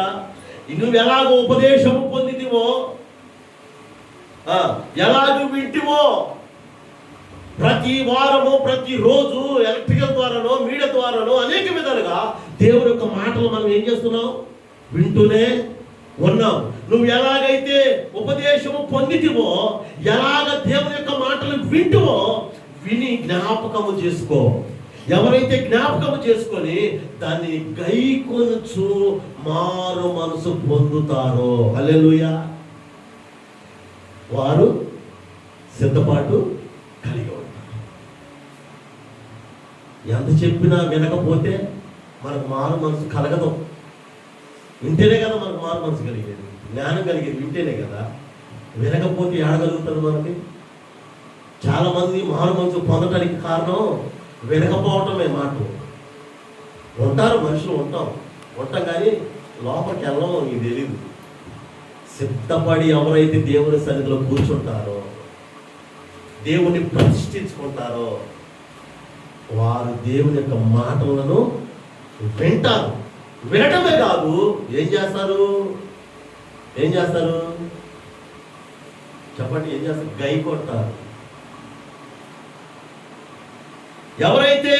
నువ్వు ఎలాగో ఉపదేశము పొందితివో, ఎలాగూ వింటివో, ప్రతి వారము ప్రతి రోజు ఎలక్ట్రికల్ ద్వారానో మీడియా ద్వారానో అనేక విధాలుగా దేవుని యొక్క మాటలు మనం ఏం చేస్తున్నాం? వింటూనే ఉన్నాం. నువ్వు ఎలాగైతే ఉపదేశము పొందితివో, ఎలాగ దేవుని యొక్క మాటలు వింటువో విని జ్ఞాపకము చేసుకో. ఎవరైతే జ్ఞాపకము చేసుకొని దాన్ని గైకొనుచు మారు మనసు పొందుతారో, హల్లెలూయా, వారు సిద్ధపాటు కలిగి ఉంటారు. ఎంత చెప్పినా వినకపోతే మనకు మారు మనసు కలగదు. వింటేనే కదా మనకు మారు మనసు కలిగేది, జ్ఞానం కలిగేది వింటేనే కదా. వినకపోతే ఏడగలుగుతుంది మనకి. చాలామంది మారు మనసు పొందడానికి కారణం వినకపోవటమే. మాట ఉంటారు, మనుషులు ఉంటాం కానీ లోపలికి వెళ్ళడం నీకు తెలీదు. సిద్ధపడి ఎవరైతే దేవుని సన్నిధిలో కూర్చుంటారో, దేవుని ప్రతిష్ఠించుకుంటారో, వారు దేవుని యొక్క మాటలను వింటారు. వినటమే కాదు, ఏం చేస్తారు చెప్పండి, ఏం చేస్తారు? గైకొంటారు. ఎవరైతే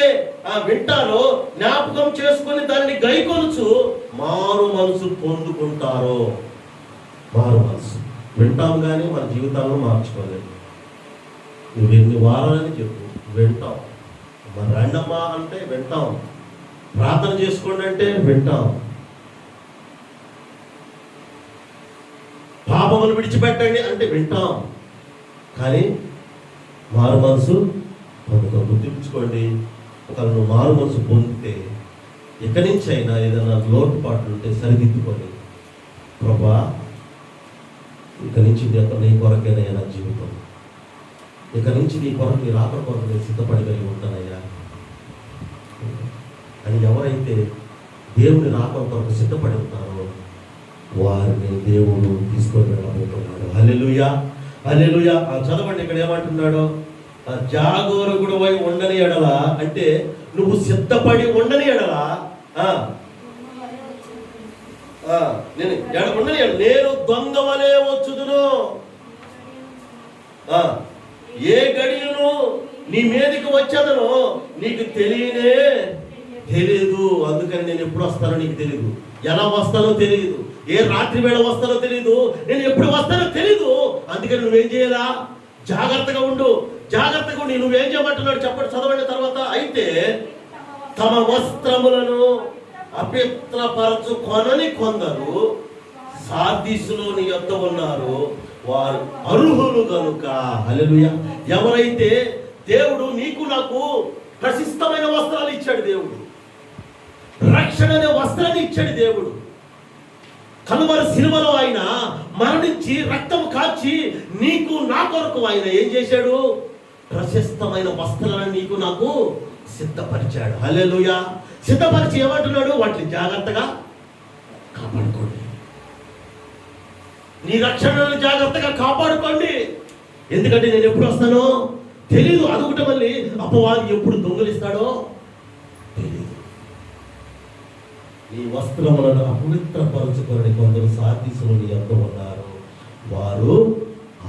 వింటారో, జ్ఞాపకం చేసుకొని దాన్ని గైకొనుచు మారు మనసు పొందుకుంటారో. మారు మనసు వింటాం కానీ మన జీవితాలను మార్చుకోలేదు. నువ్వు ఎన్ని వారాలని చెప్పు, వింటాం. మరి రండమ్మా అంటే వింటాం. ప్రార్థన చేసుకోండి అంటే వింటాం. పాపములు విడిచిపెట్టండి అంటే వింటాం. కానీ మారు మనసు పొందుతాం. గుర్తించుకోండి, ఒకవేళ నువ్వు మారు మనసు పొందితే ఎక్కడి నుంచి అయినా ఏదైనా లోటుపాట్లు ఉంటే సరిదిద్దుకొని, ప్రభా ఇక్కడి నుంచి నీ కొరకైనా నా జీవితం, ఇక్కడి నుంచి నీ కొరకు, నీ రాక కొరకు నేను సిద్ధపడి కలిగి ఉంటానయ్యా అని ఎవరైతే దేవుని రాక కొరకు సిద్ధపడి ఉంటారో వారిని దేవుడు తీసుకొని వెళ్ళబోతున్నాడు. హల్లెలూయా, హల్లెలూయా. చదవండి, ఇక్కడ ఏమంటున్నాడు? జాగరూకుడవై ఉండని ఎడల అంటే నువ్వు సిద్ధపడి ఉండని ఎడల నేను దొంగ వలె వచ్చుదును. ఏ గడియను నీ మీదకి వచ్చేదనో నీకు తెలియదు. అందుకని నేను ఎప్పుడు వస్తానో నీకు తెలియదు, ఎలా వస్తానో తెలియదు, ఏ రాత్రి వేళ వస్తానో తెలియదు, నేను ఎప్పుడు వస్తానో తెలియదు. అందుకని నువ్వేం చేయాలా? జాగ్రత్తగా ఉండు. నువ్వేం చేయమంటున్నాడు చెప్పండి, చదవండి తర్వాత. అయితే తమ వస్త్రములను అపవిత్రపరచుకొనని కొందరు సార్దీసులో నీ యొద్ద ఉన్నారు, వారు అర్హులు కనుక. హల్లెలూయా. ఎవరైతే దేవుడు నీకు నాకు ప్రశస్తమైన వస్త్రాలు ఇచ్చాడు, దేవుడు రక్షణ అనే వస్త్రాన్ని ఇచ్చాడు. దేవుడు కలువరి సిలువలో ఆయన మరణించి రక్తం కాచి నీకు నా కొరకు ఆయన ఏం చేశాడు? ప్రశస్తమైన వస్త్రాలను నీకు నాకు సిద్ధపరిచాడు. హల్లెలూయా. సిద్ధపరిచి ఏమంటున్నాడు? వాటిని జాగ్రత్తగా కాపాడుకోండి. నీ రక్షణను జాగ్రత్తగా కాపాడుకోండి. ఎందుకంటే నేను ఎప్పుడు వస్తానో తెలీదు. అదొకటి మళ్ళీ అపవాది ఎప్పుడు దొంగలిస్తాడో తెలీదు. నీ వస్త్రములను అపవిత్రపరచుకొని కొందరు సాధిసులు నీ యొద్ద ఉన్నారు, వారు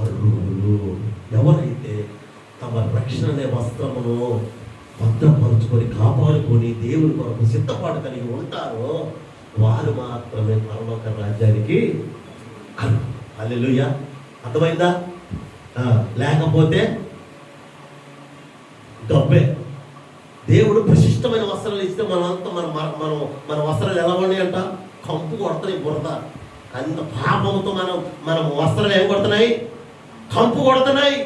అర్హులు. ఎవరైతే తమ రక్షణ అనే వస్త్రమును భద్రపరుచుకొని కాపాడుకొని దేవుని కొరకు సిద్ధపాటు కలిగి ఉంటారో వారు మాత్రమే పరలోక రాజ్యానికి అర్హులు. హల్లెలూయా. అర్థమైందా? లేకపోతే డబ్బే. దేవుడు ప్రశిష్టమైన వస్త్రాలు ఇస్తే మనంతా మన వస్త్రాలు ఎలా ఉన్నాయంట? కంపు కొడుతున్నాయి, బురద. అంత పాపంతో మనం వస్త్రాలు ఏం కొడుతున్నాయి? కంపు కొడుతున్నాయి.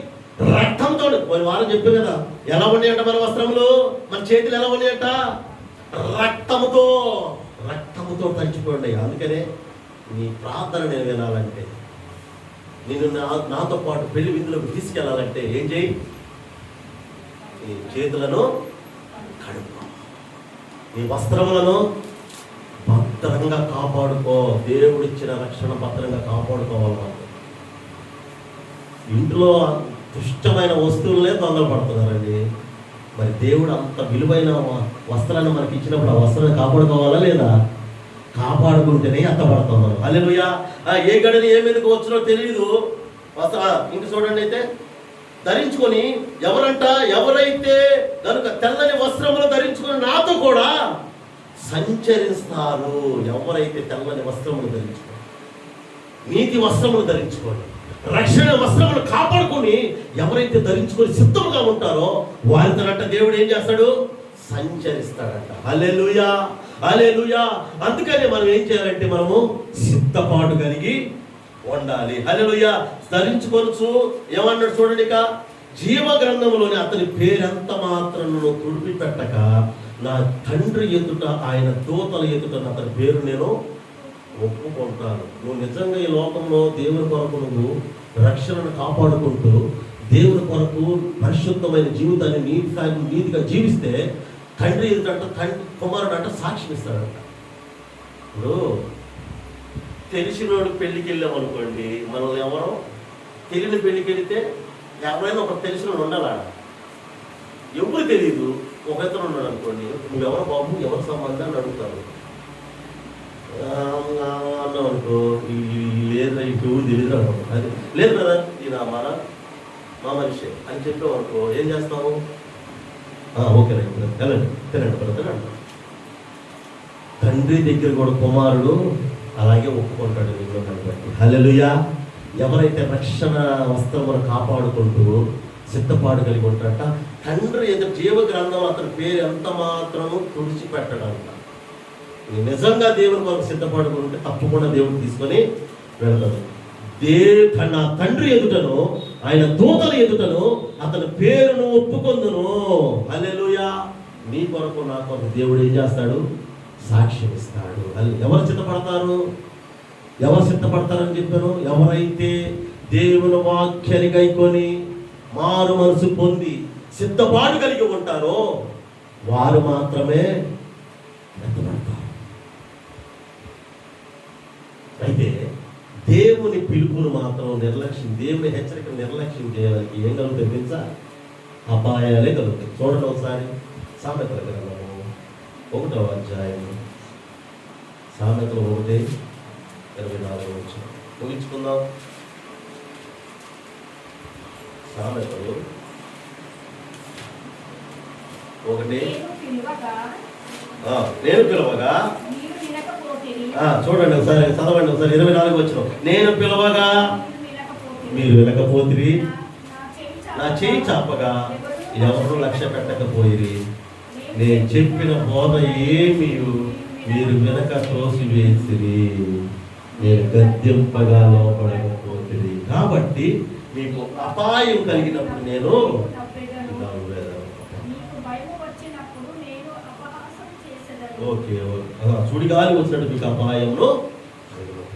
రక్తంతో. కొన్ని వారం చెప్పారు కదా ఎలా ఉన్నాయంట మన వస్త్రములు, మన చేతులు ఎలా ఉన్నాయంట? రక్తముతో తడిచిపోయి. అందుకనే నీ ప్రార్థన నేను వినాలంటే, నేను నాతో పాటు పెళ్లి విందులకు తీసుకెళ్ళాలంటే ఏం చేయి? నీ చేతులను కడుక్కో, నీ వస్త్రములను భద్రంగా కాపాడుకో. దేవుడిచ్చిన రక్షణ భద్రంగా కాపాడుకోవాలి. ఇంట్లో దుష్టమైన వస్తువులనే తొందరపడుతున్నారండి. మరి దేవుడు అంత విలువైన వస్త్రాన్ని మనకి ఇచ్చినప్పుడు ఆ వస్త్రాన్ని కాపాడుకోవాలా లేదా? కాపాడుకుంటేనే అత్తపడుతున్నాం. హల్లెలూయా. ఏ గడిని ఏ మీదకి వచ్చినో తెలియదు. ఇంక చూడండి, అయితే ధరించుకొని ఎవరైతే కనుక తెల్లని వస్త్రములు ధరించుకొని నాతో కూడా సంచరిస్తారు. ఎవరైతే తెల్లని వస్త్రములు ధరించుకోండి, నీతి వస్త్రములు ధరించుకోండి, రక్షణ వస్త్రములు కాపాడుకొని ఎవరైతే ధరించుకొని సిద్ధముగా ఉంటారో వారితోనంట దేవుడు ఏం చేస్తాడు? సంచరిస్తాడంట. హల్లెలూయా, హల్లెలూయా. అందుకని మనం ఏం చేయాలంటే మనము సిద్ధపాటు కలిగి ఉండాలి. హల్లెలూయా. ధరించుకొనుచు ఏమన్నాడు చూడండి, ఇక జీవ గ్రంథంలోని అతని పేరెంత మాత్రం తుడిపి పెట్టక నా తండ్రి ఎదుట ఆయన దూతల ఎదుట అతని పేరు నేను ఒప్పుకుంటాను. నువ్వు నిజంగా ఈ లోకంలో దేవుని కొరకు నువ్వు రక్షణను కాపాడుకుంటూ దేవుని కొరకు పరిశుద్ధమైన జీవితాన్ని నీతిగా జీవిస్తే తండ్రి ఎదుటంట కుమారుడు అంట సాక్ష్యం ఇస్తాడంట. ఇప్పుడు తెలిసినోడు పెళ్ళికి వెళ్ళామనుకోండి, మనల్ని ఎవరో తెలియని పెళ్ళికి వెళితే ఎవరైనా ఒక తెలిసినోడు ఉండాలా? ఎవరు తెలియదు, ఒక ఇతను ఉన్నాడు అనుకోండి, నువ్వెవరో బాబు, ఎవరి సంబంధాన్ని అడుగుతారు. అన్నావు అనుకో, లేదా ఇటు తెలియదు అనుకో, అది లేదు కదా ఈయన మా మనిషి అని చెప్పావు అనుకో, ఏం చేస్తావు? ఓకే రైట్ తినండి బ్రదర్ అంటారు. తండ్రి దగ్గర కూడా కుమారుడు అలాగే ఒప్పుకుంటాడు నీలో కనబట్టి. హల్లెలూయా. ఎవరైతే రక్షణ వస్త్రమును కాపాడుకుంటూ సిద్ధపాటు కలిగి ఉంటాడట, తండ్రి ఎదురు జీవ గ్రంథం అతని పేరు ఎంత మాత్రము తుడిచిపెట్టడంట. నిజంగా దేవుని కొరకు సిద్ధపడుకుంటే తప్పకుండా దేవుడు తీసుకొని వెళ్తాడు. నా తండ్రి ఎదుటను ఆయన దూతల ఎదుటను అతని పేరును ఒప్పుకొందును. హల్లెలూయా. నీ కొరకు నా కొరకు దేవుడు ఏం చేస్తాడు? సాక్ష్యం ఇస్తాడు. ఎవరు సిద్ధపడతారని చెప్పాను? ఎవరైతే దేవుని వాక్యాన్ని గైకొని మారు మనసు పొంది సిద్ధపాటు కలిగి ఉంటారో వారు మాత్రమే ఎత్తబడతారు. అయితే దేవుని పిలుపును మాత్రం దేవుని హెచ్చరిక నిర్లక్ష్యం చేయడానికి ఏం కలుగుతాయి తెలుసా? అపాయాలే కలుగుతాయి. చూడండి ఒకసారి సామెతల గ్రంథము 1వ అధ్యాయం, సామెతలు 1:24 ముగించుకుందాం. సామెతలు 1 నేను పిలవగా, చూడండి ఒకసారి చదవండి ఒకసారి 24 వచ్చిన. నేను పిలవగా మీరు వినకపోతిరి, నా చేయి చాపగా ఎవరు లక్ష్య పెట్టకపోయిరి. నేను చెప్పిన బోధ ఏమీ మీరు వెనక త్రోసివేసిరి, నేను గద్దింపగా లోపడకపోతిరి. కాబట్టి మీకు అపాయం కలిగినప్పుడు నేను ఓకే సుడిగాలి వచ్చినట్టు మీకు అపాయంలో.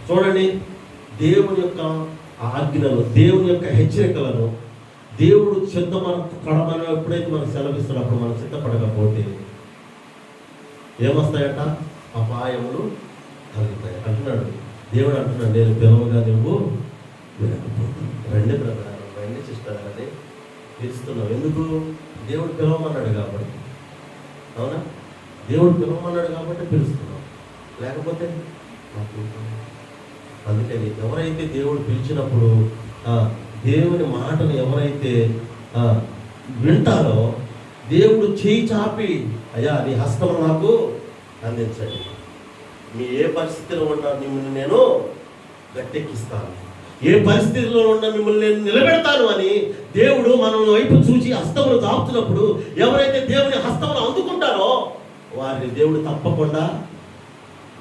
చూడండి, దేవుని యొక్క ఆజ్ఞలు, దేవుని యొక్క హెచ్చరికలను దేవుడు సిద్ధపడమని ఎప్పుడైతే మనం సెలవిస్తాడో అప్పుడు మనం సిద్ధపడకపోతే ఏమొస్తాయట? అపాయములు కలుగుతాయి అంటున్నాడు దేవుడు. అంటున్నాడు నేను పిలవగా నువ్వు వినకపోతే. రండి బ్రదర్, అవన్నీ సిస్టర్ అని పిలుస్తున్నావు. ఎందుకు? దేవుడు పిలవమన్నాడు కాబట్టి. అవునా? దేవుడు పిలవమన్నాడు కాబట్టి పిలుస్తున్నావు, లేకపోతే అందుకని ఎవరైతే దేవుడు పిలిచినప్పుడు దేవుని మాటను ఎవరైతే వింటారో దేవుడు చేయి చాపి, అయ్యా నీ హస్తము నాకు అందించండి, మీ ఏ పరిస్థితిలో ఉన్నా మిమ్మల్ని నేను గట్టెక్కిస్తాను, ఏ పరిస్థితిలో ఉన్నా మిమ్మల్ని నేను నిలబెడతాను అని దేవుడు మన వైపు చూసి హస్తములు దాపుతున్నప్పుడు ఎవరైతే దేవుని హస్తములు అందుకుంటారో వారిని దేవుడు తప్పకుండా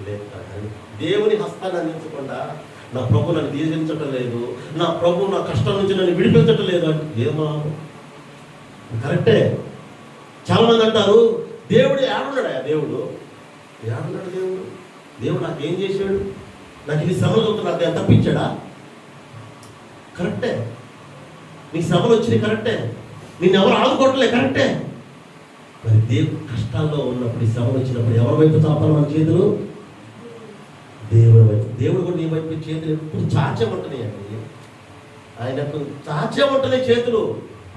లేపుతాడు. దేవుని హస్తాన్ని అందించకుండా నా ప్రభు నన్ను దీవించటం లేదు, నా ప్రభు నా కష్టం నుంచి నన్ను విడిపించటం లేదు అంటే ఏమో కరెక్టే. చాలా మంది అంటారు దేవుడు ఏడున్నాడా? దేవుడు ఏడున్నాడు? దేవుడు నాకేం చేశాడు? నాకు ఇది శ్రమలు అవుతుంది, నాకు ఎంత తప్పించాడా? కరెక్టే. నీకు శ్రమలు వచ్చినాయి కరెక్టే, నేను ఎవరు ఆదుకోవట్లే కరెక్టే. మరి దేవుడు కష్టాల్లో ఉన్నప్పుడు, ఈ శ్రమలు వచ్చినప్పుడు ఎవరి వైపు చాపాలి మన చేతులు? దేవుడి వైపు. దేవుడు కూడా నీ వైపు చేతులు ఎప్పుడు చాచే ఉంటున్నాయండి. ఆయనకు చాచే ఉంటున్నాయి చేతులు.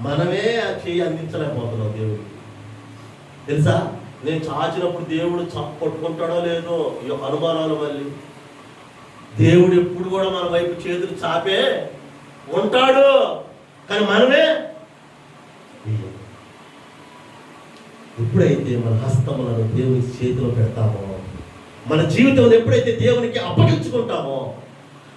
మనమే ఆ చేయి అందించలేకపోతున్నాం దేవుడికి. తెలుసా? నేను చాచినప్పుడు దేవుడు కొట్టుకుంటాడో లేదో ఈ అనుమానాలు. మళ్ళీ దేవుడు ఎప్పుడు కూడా మన వైపు చేతులు చాపే ఉంటాడు, కానీ మనమే ఎప్పుడైతే మన హస్తములను దేవుని చేతిలో పెడతామో, మన జీవితంలో ఎప్పుడైతే దేవునికి అప్పగించుకుంటామో,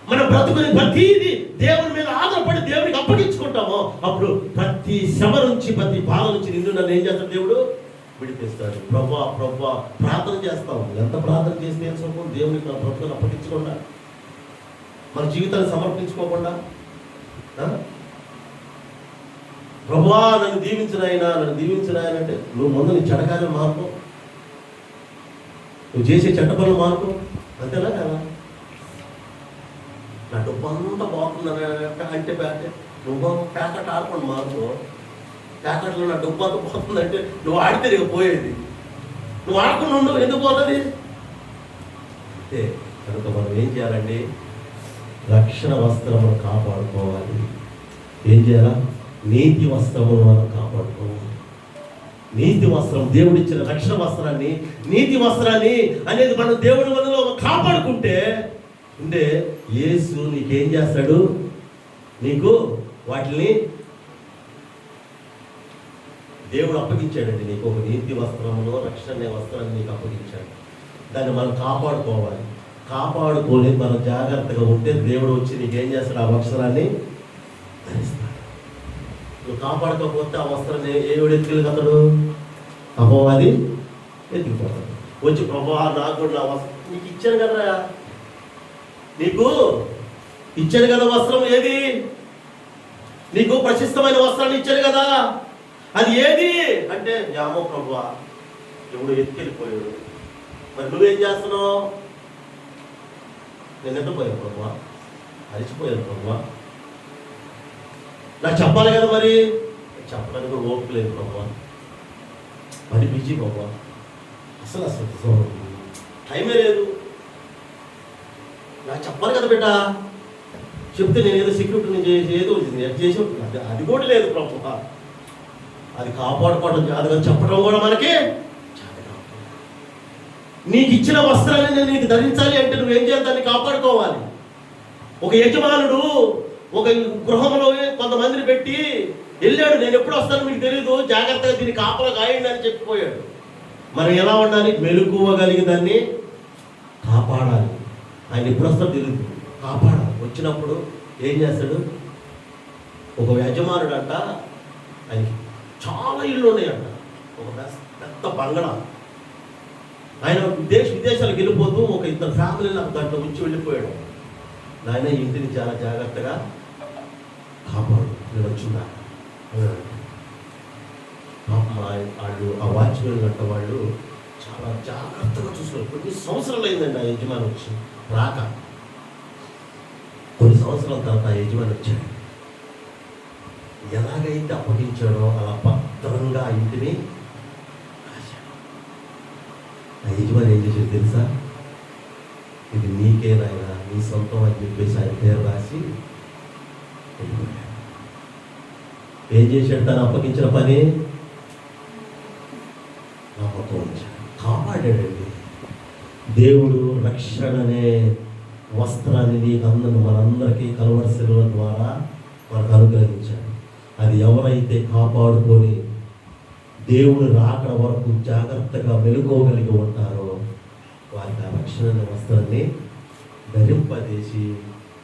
మన బ్రతుకుని ప్రతిదీ దేవుని మీద ఆధారపడి దేవునికి అప్పగించుకుంటామో, అప్పుడు ప్రతి శ్రమ నుంచి ప్రతి బాధ నుంచి నిన్ను నన్ను ఏం చేస్తాడు? దేవుడు విడిపిస్తాడు. ప్రభువా ప్రభువా ప్రార్థన చేస్తాం. ఎంత ప్రార్థన చేస్తే ఏం సొమ్ము? దేవునికి నా బ్రతుకుని అప్పగించకుండా, మన జీవితాన్ని సమర్పించుకోకుండా, ప్రభువా నన్ను దీవించిన ఆయన అంటే నువ్వు ముందు నీ చెడకాలను మార్పు, నువ్వు చేసే చెడ్డ పనులు మార్పు. అంతేనా కదా? నా డబ్బు అంతా బాగుంటుందని అంటే నువ్వు ప్యాకెట్ ఆడుకోండి మార్పు. ప్యాకెట్లో నా డబ్బు అంతా పోతుందంటే నువ్వు ఆడితే నీకు పోయేది. నువ్వు ఆడుకుని ఉండవు, ఎందుకు పోతుంది? అంతే. కనుక మనం ఏం చేయాలండి? రక్షణ వస్త్రమును కాపాడుకోవాలి. ఏం చేయాలా? నీతి వస్త్రమును మనం కాపాడుకోవాలి. నీతి వస్త్రం, దేవుడిచ్చిన రక్షణ వస్త్రాన్ని, నీతి వస్త్రాన్ని అనేది మనం దేవుడి మనలో కాపాడుకుంటే అంటే యేసు నీకేం చేస్తాడు? నీకు వాటిని దేవుడు అప్పగించాడండి. నీకు ఒక నీతి వస్త్రములో రక్షణ వస్త్రాన్ని నీకు అప్పగించాడు. దాన్ని మనం కాపాడుకోవాలి. కాపాడుకొని మనం జాగ్రత్తగా ఉంటే దేవుడు వచ్చి నీకేం చేస్తాడు? ఆ వస్త్రాన్ని ధరిస్తాడు. నువ్వు కాపాడుకోకపోతే ఆ వస్త్రాన్ని ఏడు ఎత్తుకెళ్ళగలడు? అపవాది ఎత్తుకుపోతాడు. వచ్చి ప్రభువా నాకు కూడా నా వస్త్రం నీకు ఇచ్చాను కదా, నీకు ఇచ్చాను కదా వస్త్రం. ఏది? నీకు ప్రశస్తమైన వస్త్రాన్ని ఇచ్చాను కదా, అది ఏది అంటే యామో ప్రభువా ఎవడు ఎత్తుకెళ్ళిపోయాడు. మరి నువ్వేం చేస్తున్నావు? నేను నిద్రపోయాను ప్రభువా, అరిచిపోయాను ప్రభువా, నాకు చెప్పాలి కదా, మరి చెప్పడానికి కూడా ఓపిక లేదు ప్రభువా, మరి బిజీ ప్రభువా, అసలు టైమే లేదు, నాకు చెప్పాలి కదా బిడ్డ, చెప్తే నేను ఏదో సెక్యూరిటీ నేను ఏదో చేసి అది కూడా లేదు ప్రభువా. అది కాపాడుకోవడం అది చెప్పడం కూడా మనకి నీకు ఇచ్చిన వస్త్రాన్ని నేను నీకు ధరించాలి అంటే నువ్వేం చేయాలి? దాన్ని కాపాడుకోవాలి. ఒక యజమానుడు ఒక గృహంలో కొంతమందిని పెట్టి వెళ్ళాడు, నేను ఎప్పుడు వస్తానో మీకు తెలియదు, జాగ్రత్తగా దీన్ని కాపలా కాయండి అని చెప్పిపోయాడు. మనం ఎలా ఉండాలి? మెలకువగలిగి దాన్ని కాపాడాలి. ఆయన ఎప్పుడు వస్తాడో తెలియదు, కాపాడాలి. వచ్చినప్పుడు ఏం చేస్తాడు? ఒక యజమానుడు అంట, ఆయనకి చాలా ఇళ్ళు ఉన్నాయంట, ఒక పెద్ద బంగళా. ఆయన విదేశాలకు వెళ్ళిపోతూ ఒక ఇద్దరు ఫ్యామిలీని దాంట్లో ఉంచి వెళ్ళిపోయాడు. నాయన ఇంటిని చాలా జాగ్రత్తగా కాపాడు, నేను వచ్చిందా వాళ్ళు ఆ వాచ్మెన్ గంట వాళ్ళు చాలా జాగ్రత్తగా చూసుకున్నారు. కొన్ని సంవత్సరాలు అయిందండి ఆ యజమాని వచ్చి రాక. కొన్ని సంవత్సరాల తర్వాత ఆ యజమాని వచ్చాడు. ఎలాగైతే అప్పగించాడో అలా భద్రంగా ఆ ఇంటిని కాశాడు. ఆ యజమాని ఏం చేశాడు తెలుసా? ఇది నీకే నాయన, నీ సొంతం అని చెప్పేసి ఆయన పేరు రాసి వెళ్ళిపోయాడు. ఏం చేశాడు? తను అప్పగించిన పని నమ్మకం ఉంచాడు, కాపాడాడండి. దేవుడు రక్షణ అనే వస్త్రాన్ని నీకందరూ మనందరికీ కలువరి శిలువ ద్వారా మనకు అనుగ్రహించాడు. అది ఎవరైతే కాపాడుకొని దేవుడు రాకడ వరకు జాగ్రత్తగా మెలుకోగలిగి ఉంటారో వారికి ఆ రక్షణ అనే వస్త్రాన్ని ధరింపజేసి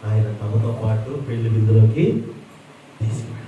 ఆయన తమతో పాటు పెళ్లి విందులోకి తీసుకెళ్ళాడు.